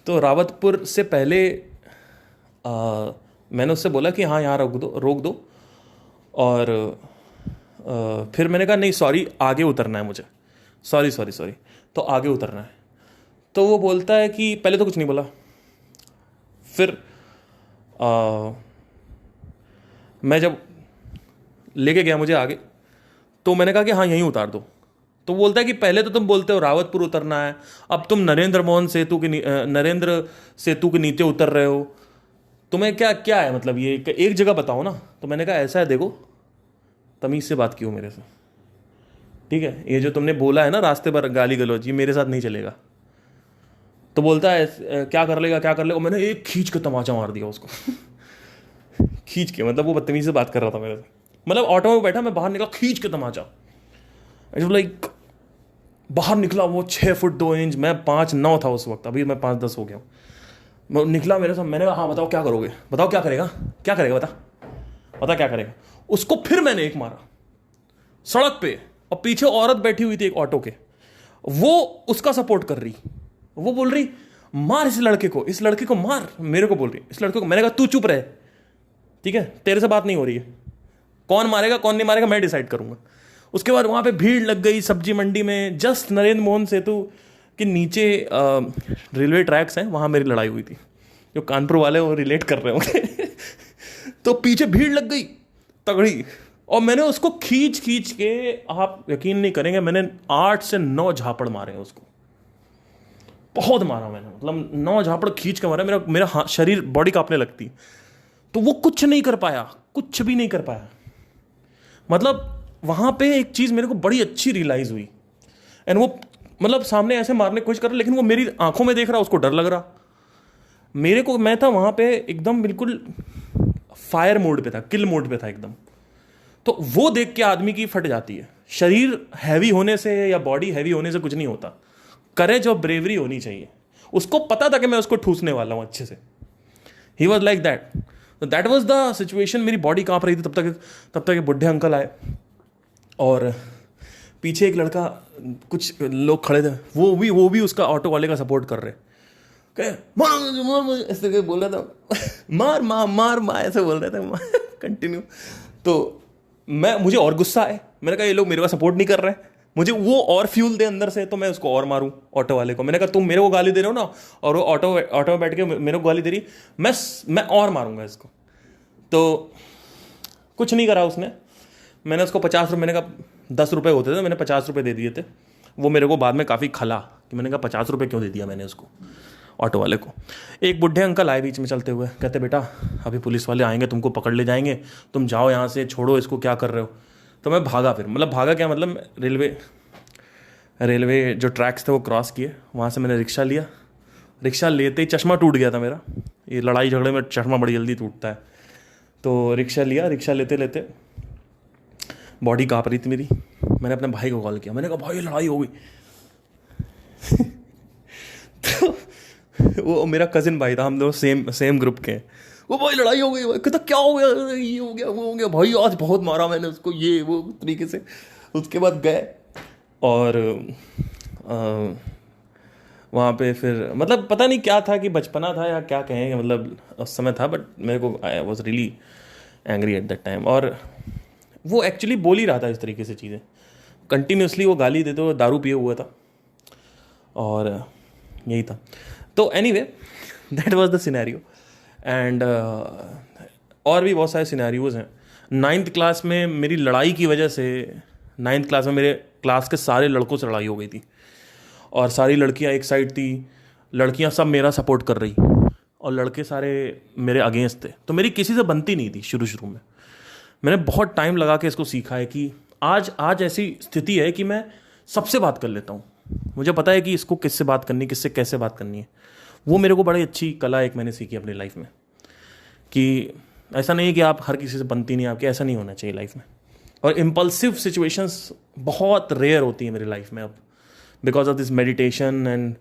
तो रावतपुर से पहले मैंने उससे बोला कि हाँ यहाँ रोक दो। और फिर मैंने कहा नहीं सॉरी, आगे उतरना है मुझे, सॉरी, तो आगे उतरना है। तो वो बोलता है कि पहले तो कुछ नहीं बोला, फिर मैं जब लेके गया मुझे आगे, तो मैंने कहा कि हाँ यहीं उतार दो। तो बोलता है कि पहले तो तुम बोलते हो रावतपुर उतरना है, अब तुम नरेंद्र सेतु के नीचे उतर रहे हो, तुम्हें क्या है मतलब, ये एक जगह बताओ ना। तो मैंने कहा ऐसा है देखो, तमीज़ से बात की हो मेरे से, ठीक है। ये जो तुमने बोला है ना रास्ते पर गाली गलौज, ये मेरे साथ नहीं चलेगा। तो बोलता है क्या कर लेगा क्या कर लेगा, मैंने एक खींच के तमाचा मार दिया उसको खींच के, मतलब वो बदतमीज़ी से बात कर रहा था मेरे से, मतलब ऑटो में बैठा, मैं बाहर निकला, खींच के तमाचा, लाइक बाहर निकला वो 6 फुट 2 इंच, मैं 5'9" था उस वक्त, अभी मैं 5'10" हो गया हूँ। मैं निकला मेरे साथ, मैंने कहा हाँ बताओ क्या करोगे, बताओ क्या करेगा, क्या करेगा बता क्या करेगा। उसको फिर मैंने एक मारा सड़क पे, और पीछे औरत बैठी हुई थी एक ऑटो के, वो उसका सपोर्ट कर रही, वो बोल रही मार इस लड़के को मार, मेरे को बोल रही इस लड़के को। मैंने कहा तू चुप रहे, ठीक है, तेरे से बात नहीं हो रही है, कौन मारेगा कौन नहीं मारेगा मैं डिसाइड करूंगा। उसके बाद वहाँ पे भीड़ लग गई सब्जी मंडी में, जस्ट नरेंद्र मोहन सेतु के नीचे रेलवे ट्रैक्स हैं, वहाँ मेरी लड़ाई हुई थी, जो कानपुर वाले वो रिलेट कर रहे होंगे तो पीछे भीड़ लग गई तगड़ी, और मैंने उसको खींच के, आप यकीन नहीं करेंगे, मैंने 8 से 9 झापड़ मारे हैं उसको, बहुत मारा मैंने, मतलब 9 झापड़ खींच के मारा, मेरा शरीर बॉडी कांपने लगती। तो वो कुछ नहीं कर पाया, कुछ भी नहीं कर पाया। मतलब वहाँ पे एक चीज़ मेरे को बड़ी अच्छी रियलाइज़ हुई, एंड वो मतलब सामने ऐसे मारने की कोशिश कर रहा, लेकिन वो मेरी आंखों में देख रहा, उसको डर लग रहा मेरे को। मैं था वहाँ पे एकदम बिल्कुल फायर मोड पे था, किल मोड पे था एकदम। तो वो देख के आदमी की फट जाती है। शरीर हैवी होने से या बॉडी हैवी होने से कुछ नहीं होता, करेज और ब्रेवरी होनी चाहिए। उसको पता था कि मैं उसको ठूसने वाला हूँ अच्छे से। He was like that, that was the situation. मेरी बॉडी कांप रही थी तब तक बुढ़े अंकल आए, और पीछे एक लड़का, कुछ लोग खड़े थे, वो भी उसका ऑटो वाले का सपोर्ट कर रहे, कहे मार ऐसे बोल रहा था मार मार मार मार ऐसे बोल रहे थे कंटिन्यू। तो मुझे और गुस्सा आया, मैंने कहा ये लोग मेरे को सपोर्ट नहीं कर रहे हैं, मुझे वो और फ्यूल दे अंदर से, तो मैं उसको और मारूं ऑटो वाले को। मैंने कहा तुम मेरे को गाली दे रहे हो ना, और वो ऑटो में बैठ के मेरे को गाली दे रही, मैं और मारूंगा इसको। तो कुछ नहीं करा उसने। मैंने उसको 50 रुपये, मैंने कहा 10 रुपये होते थे, मैंने 50 रुपये दे दिए थे। वो मेरे को बाद में काफ़ी खला कि मैंने कहा 50 रुपये क्यों दे दिया मैंने उसको, ऑटो वाले को। एक बुढ़े अंकल आए बीच में चलते हुए, कहते बेटा अभी पुलिस वाले आएंगे, तुमको पकड़ ले जाएंगे, तुम जाओ यहाँ से, छोड़ो इसको, क्या कर रहे हो। तो मैं भागा, फिर मतलब भागा क्या, मतलब रेलवे जो ट्रैक्स थे वो क्रॉस किए, वहाँ से मैंने रिक्शा लिया। रिक्शा लेते ही चश्मा टूट गया था मेरा, ये लड़ाई झगड़े में चश्मा बड़ी जल्दी टूटता है। तो रिक्शा लिया, रिक्शा लेते लेते बॉडी काँप रही थी मेरी। मैंने अपने भाई को कॉल किया, मैंने कहा भाई लड़ाई हो गई तो वो मेरा कजिन भाई था, हम लोग सेम ग्रुप के हैं। वो भाई लड़ाई हो गई, कहता क्या हो गया, ये हो गया वो हो गया, भाई आज बहुत मारा मैंने उसको, ये वो तरीके से। उसके बाद गए और वहाँ पे फिर मतलब पता नहीं क्या था, कि बचपना था या क्या कहें, मतलब उस समय था, बट मेरे को I was really angry at that time. और वो एक्चुअली बोल ही रहा था इस तरीके से चीज़ें कंटिन्यूसली, वो गाली देते हुए दारू पिए हुआ था, और यही था। तो anyway that was the scenario, and और भी बहुत सारे सिनेरियोज़ हैं। 9th क्लास में मेरी लड़ाई की वजह से, 9th क्लास में मेरे क्लास के सारे लड़कों से लड़ाई हो गई थी, और सारी लड़कियां एक साइड थी, लड़कियां सब मेरा सपोर्ट कर रही, और लड़के सारे मेरे अगेंस्ट थे। तो मेरी किसी से बनती नहीं थी शुरू में। मैंने बहुत टाइम लगा के इसको सीखा है कि आज ऐसी स्थिति है कि मैं सबसे बात कर लेता हूँ। मुझे पता है कि इसको किससे बात करनी, किससे कैसे बात करनी है। वो मेरे को बड़ी अच्छी कला एक मैंने सीखी अपनी लाइफ में, कि ऐसा नहीं है कि आप हर किसी से बनती नहीं आपकी, ऐसा नहीं होना चाहिए लाइफ में। और इम्पल्सिव सिचुएशंस बहुत रेयर होती है मेरी लाइफ में अब, because of this meditation. And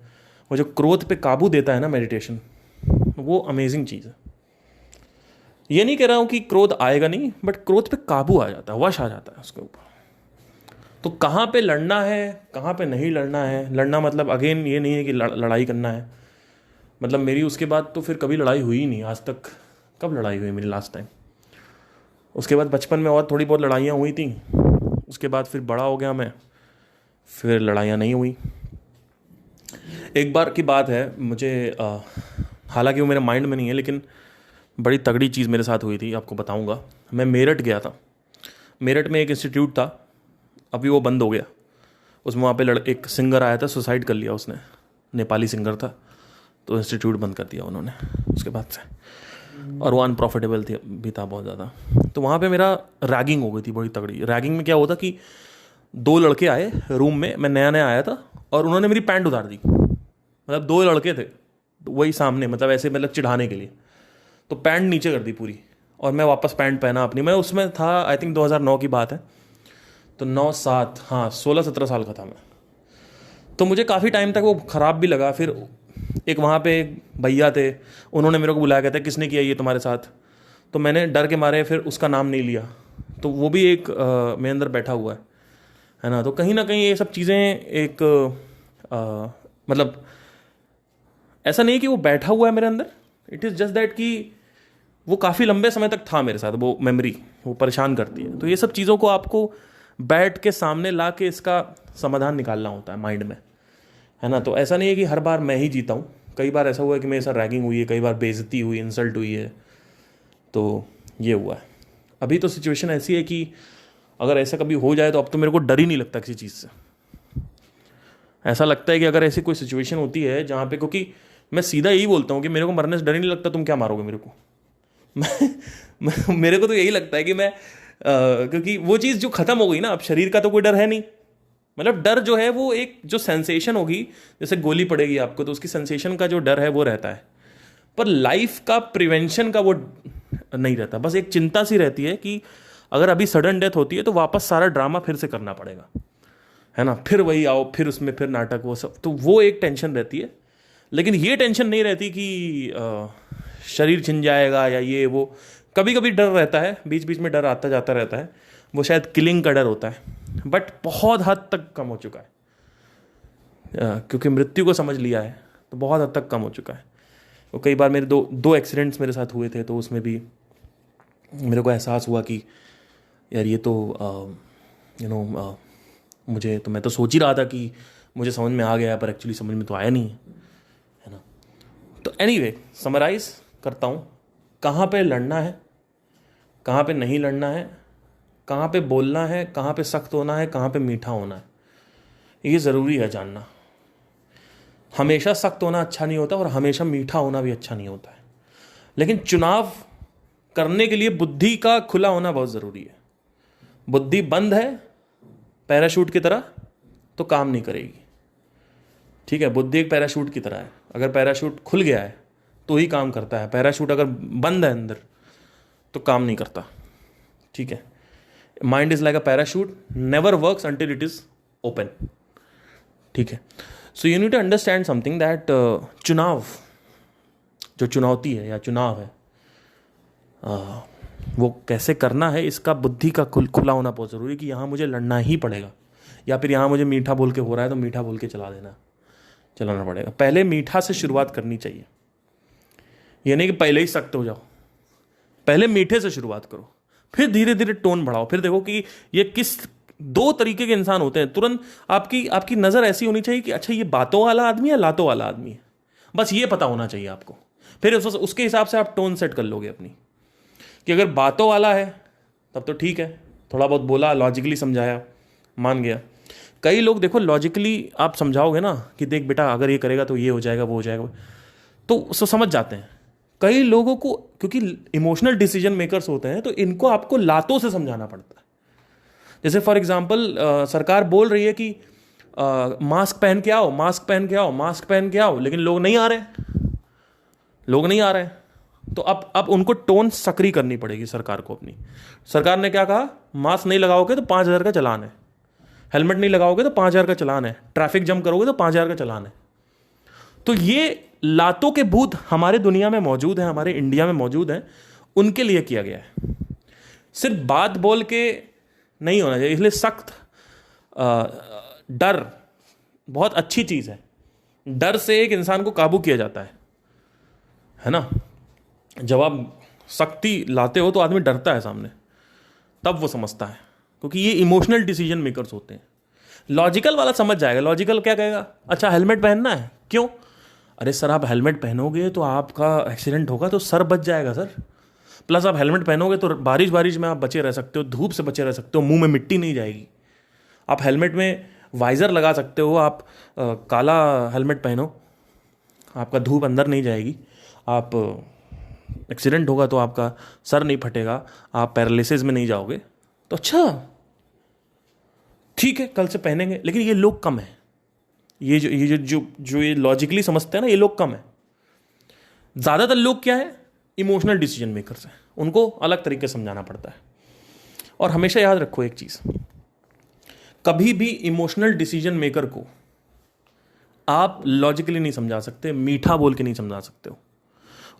वो जो क्रोध पे काबू देता है ना मेडिटेशन, वो अमेजिंग चीज़ है। ये नहीं कह रहा हूँ कि क्रोध आएगा नहीं, बट क्रोध पे काबू आ जाता है, वश आ जाता है उसके ऊपर। तो कहाँ पे लड़ना है, कहाँ पे नहीं लड़ना है। लड़ना मतलब अगेन ये नहीं है कि लड़ाई करना है, मतलब मेरी उसके बाद तो फिर कभी लड़ाई हुई ही नहीं आज तक। कब लड़ाई हुई मेरी लास्ट टाइम? उसके बाद बचपन में और थोड़ी बहुत लड़ाइयाँ हुई थी, उसके बाद फिर बड़ा हो गया मैं, फिर लड़ाइयाँ नहीं हुई। एक बार की बात है, मुझे हालांकि वो मेरे माइंड में नहीं है, लेकिन बड़ी तगड़ी चीज़ मेरे साथ हुई थी, आपको बताऊंगा। मैं मेरठ गया था। मेरठ में एक इंस्टीट्यूट था, अभी वो बंद हो गया। उसमें वहाँ पे एक सिंगर आया था, सुसाइड कर लिया उसने, नेपाली सिंगर था, तो इंस्टीट्यूट बंद कर दिया उन्होंने उसके बाद से। और वो अनप्रॉफिटेबल थी भी था बहुत ज़्यादा। तो वहाँ पे मेरा रैगिंग हो गई थी बड़ी तगड़ी। रैगिंग में क्या होता कि दो लड़के आए रूम में, मैं नया नया आया था, और उन्होंने मेरी पैंट उतार दी। मतलब दो लड़के थे वही सामने, मतलब ऐसे मतलब चिढ़ाने के लिए, तो पैंट नीचे कर दी पूरी, और मैं वापस पैंट पहना अपनी। मैं उसमें था आई थिंक 2009 की बात है, तो 9-7, हाँ 16-17 साल का था मैं। तो मुझे काफ़ी टाइम तक वो ख़राब भी लगा। फिर एक वहाँ पे एक भैया थे, उन्होंने मेरे को बुलाया, कहते किसने किया ये तुम्हारे साथ। तो मैंने डर के मारे फिर उसका नाम नहीं लिया। तो वो भी एक मेरे अंदर बैठा हुआ है ना। तो कहीं ना कहीं ये सब चीज़ें एक मतलब ऐसा नहीं कि वो बैठा हुआ है मेरे अंदर, इट इज़ जस्ट दैट कि वो काफ़ी लंबे समय तक था मेरे साथ, वो मेमोरी वो परेशान करती है। तो ये सब चीज़ों को आपको बैठ के सामने ला के इसका समाधान निकालना होता है माइंड में, है ना। तो ऐसा नहीं है कि हर बार मैं ही जीता हूँ, कई बार ऐसा हुआ है कि मेरे साथ रैगिंग हुई है, कई बार बेइज्जती हुई, इंसल्ट हुई है, तो ये हुआ है। अभी तो सिचुएशन ऐसी है कि अगर ऐसा कभी हो जाए तो अब तो मेरे को डर ही नहीं लगता किसी चीज़ से। ऐसा लगता है कि अगर ऐसी कोई सिचुएशन होती है जहाँ पे, क्योंकि मैं सीधा यही बोलता हूँ कि मेरे को मरने से डर ही नहीं लगता, तुम क्या मारोगे मेरे को। मेरे को तो यही लगता है कि मैं क्योंकि वो चीज़ जो ख़त्म हो गई ना, अब शरीर का तो कोई डर है नहीं। मतलब डर जो है वो एक जो सेंसेशन होगी, जैसे गोली पड़ेगी आपको तो उसकी सेंसेशन का जो डर है वो रहता है, पर लाइफ का प्रिवेंशन का वो नहीं रहता। बस एक चिंता सी रहती है कि अगर अभी सडन डेथ होती है तो वापस सारा ड्रामा फिर से करना पड़ेगा, है ना। फिर वही आओ, फिर उसमें फिर नाटक, वो सब, तो वो एक टेंशन रहती है। लेकिन ये टेंशन नहीं रहती कि शरीर छिन जाएगा या ये वो। कभी कभी डर रहता है, बीच बीच में डर आता जाता रहता है, वो शायद किलिंग का डर होता है, बट बहुत हद तक कम हो चुका है। क्योंकि मृत्यु को समझ लिया है तो बहुत हद तक कम हो चुका है। तो कई बार मेरे दो एक्सीडेंट्स मेरे साथ हुए थे, तो उसमें भी मेरे को एहसास हुआ कि यार ये तो मुझे तो, मैं तो सोच ही रहा था कि मुझे समझ में आ गया, पर एक्चुअली समझ में तो आया नहीं है ना। तो एनीवे समराइज करता हूँ, कहाँ पे लड़ना है, कहाँ पे नहीं लड़ना है, कहाँ पे बोलना है, कहाँ पे सख्त होना है, कहाँ पे मीठा होना है, ये ज़रूरी है जानना। हमेशा सख्त होना अच्छा नहीं होता और हमेशा मीठा होना भी अच्छा नहीं होता है, लेकिन चुनाव करने के लिए बुद्धि का खुला होना बहुत ज़रूरी है। बुद्धि बंद है पैराशूट की तरह तो काम नहीं करेगी, ठीक है। बुद्धि एक पैराशूट की तरह है, अगर पैराशूट खुल गया है तो ही काम करता है, पैराशूट अगर बंद है अंदर तो काम नहीं करता, ठीक है। Mind is like a parachute, never works until it is open, ठीक है। So you need to understand something that चुनाव, जो चुनौती है या चुनाव है, वो कैसे करना है, इसका बुद्धि का खुला होना बहुत ज़रूरी है कि यहाँ मुझे लड़ना ही पड़ेगा, या फिर यहाँ मुझे मीठा बोल के हो रहा है तो मीठा बोल के चलाना पड़ेगा। पहले मीठा से शुरुआत करनी चाहिए, ये नहीं कि पहले ही सख्त हो जाओ। पहले मीठे से शुरुआत करो, फिर धीरे धीरे टोन बढ़ाओ, फिर देखो कि ये किस दो तरीके के इंसान होते हैं। तुरंत आपकी नज़र ऐसी होनी चाहिए कि अच्छा ये बातों वाला आदमी है, लातों वाला आदमी है, बस ये पता होना चाहिए आपको। फिर उसके हिसाब से आप टोन सेट कर लोगे अपनी, कि अगर बातों वाला है तब तो ठीक है, थोड़ा बहुत बोला, लॉजिकली समझाया, मान गया। कई लोग देखो लॉजिकली आप समझाओगे ना कि देख बेटा अगर ये करेगा तो ये हो जाएगा, वो हो जाएगा, तो उसको समझ जाते हैं। कई लोगों को, क्योंकि इमोशनल डिसीजन मेकर्स होते हैं, तो इनको आपको लातों से समझाना पड़ता है। जैसे फॉर एग्जांपल सरकार बोल रही है कि मास्क पहन के आओ, मास्क पहन के आओ, मास्क पहन के आओ, लेकिन लोग नहीं आ रहे, तो अब उनको टोन सक्रिय करनी पड़ेगी सरकार को अपनी। सरकार ने क्या कहा, मास्क नहीं लगाओगे तो 5,000 का चालान है, हेलमेट नहीं लगाओगे तो 5,000 का चालान है, ट्रैफिक जम करोगे तो 5,000 का चालान है। तो ये लातों के भूत हमारे दुनिया में मौजूद है, हमारे इंडिया में मौजूद है, उनके लिए किया गया है। सिर्फ बात बोल के नहीं होना चाहिए, इसलिए सख्त डर बहुत अच्छी चीज़ है। डर से एक इंसान को काबू किया जाता है ना। जब आप सख्ती लाते हो तो आदमी डरता है सामने, तब वो समझता है, क्योंकि ये इमोशनल डिसीजन मेकर्स होते हैं। लॉजिकल वाला समझ जाएगा, लॉजिकल क्या कहेगा, अच्छा हेलमेट पहनना है, क्यों, अरे सर आप हेलमेट पहनोगे तो आपका एक्सीडेंट होगा तो सर बच जाएगा सर, प्लस आप हेलमेट पहनोगे तो बारिश में आप बचे रह सकते हो, धूप से बचे रह सकते हो, मुंह में मिट्टी नहीं जाएगी। आप हेलमेट में वाइज़र लगा सकते हो, आप काला हेलमेट पहनो, आपका धूप अंदर नहीं जाएगी, आप एक्सीडेंट होगा तो आपका सर नहीं फटेगा, आप पैरालिसिस में नहीं जाओगे, तो अच्छा ठीक है कल से पहनेंगे। लेकिन ये लोग कम हैं, ये लॉजिकली समझते हैं ना, ये लोग कम है। ज़्यादातर लोग क्या है, इमोशनल डिसीजन मेकर्स हैं, उनको अलग तरीके से समझाना पड़ता है। और हमेशा याद रखो एक चीज़, कभी भी इमोशनल डिसीजन मेकर को आप लॉजिकली नहीं समझा सकते, मीठा बोल के नहीं समझा सकते हो,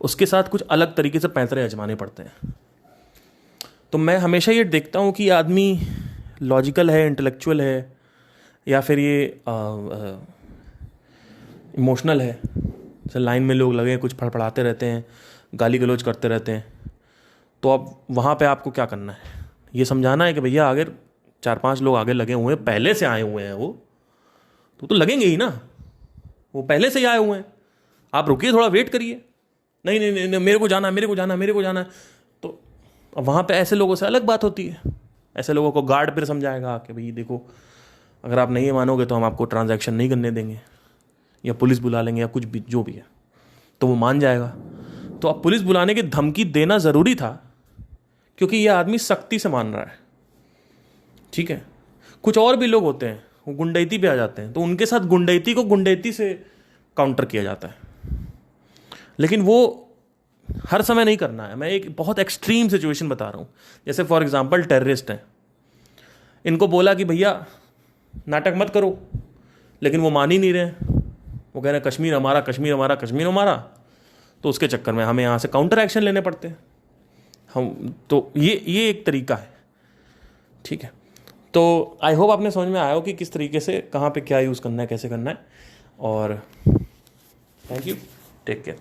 उसके साथ कुछ अलग तरीके से पैंतरे आजमाने पड़ते हैं। तो मैं हमेशा ये देखता हूँ कि आदमी लॉजिकल है, इंटेलेक्चुअल है, या फिर ये इमोशनल है। जैसे लाइन में लोग लगे कुछ फड़फड़ाते रहते हैं, गाली गलौज करते रहते हैं, तो अब वहाँ पे आपको क्या करना है, ये समझाना है कि भैया अगर 4-5 लोग आगे लगे हुए हैं, पहले से आए हुए हैं वो, तो लगेंगे ही ना, वो पहले से ही आए हुए हैं, आप रुकिए, थोड़ा वेट करिए। नहीं नहीं नहीं, मेरे को जाना, मेरे को जाना, मेरे को जाना। तो अब वहाँ पे ऐसे लोगों से अलग बात होती है। ऐसे लोगों को गार्ड फिर समझाएगा कि भाई देखो, अगर आप नहीं मानोगे तो हम आपको ट्रांजैक्शन नहीं करने देंगे, या पुलिस बुला लेंगे, या कुछ भी जो भी है, तो वो मान जाएगा। तो अब पुलिस बुलाने की धमकी देना ज़रूरी था, क्योंकि ये आदमी सख्ती से मान रहा है, ठीक है। कुछ और भी लोग होते हैं, वो गुंडैती पे आ जाते हैं, तो उनके साथ गुंडैती को गुंडैती से काउंटर किया जाता है। लेकिन वो हर समय नहीं करना है। मैं एक बहुत एक्सट्रीम सिचुएशन बता रहा हूँ। जैसे फॉर एग्जांपल टेररिस्ट हैं, इनको बोला कि भैया नाटक मत करो, लेकिन वो मान ही नहीं रहे। वो कह रहे हैं कश्मीर हमारा, कश्मीर हमारा, कश्मीर हमारा। तो उसके चक्कर में हमें यहाँ से काउंटर एक्शन लेने पड़ते हैं हम। तो ये एक तरीका है, ठीक है। तो आई होप आपने समझ में आया हो कि किस तरीके से कहाँ पे क्या यूज़ करना है, कैसे करना है। और थैंक यू, टेक केयर।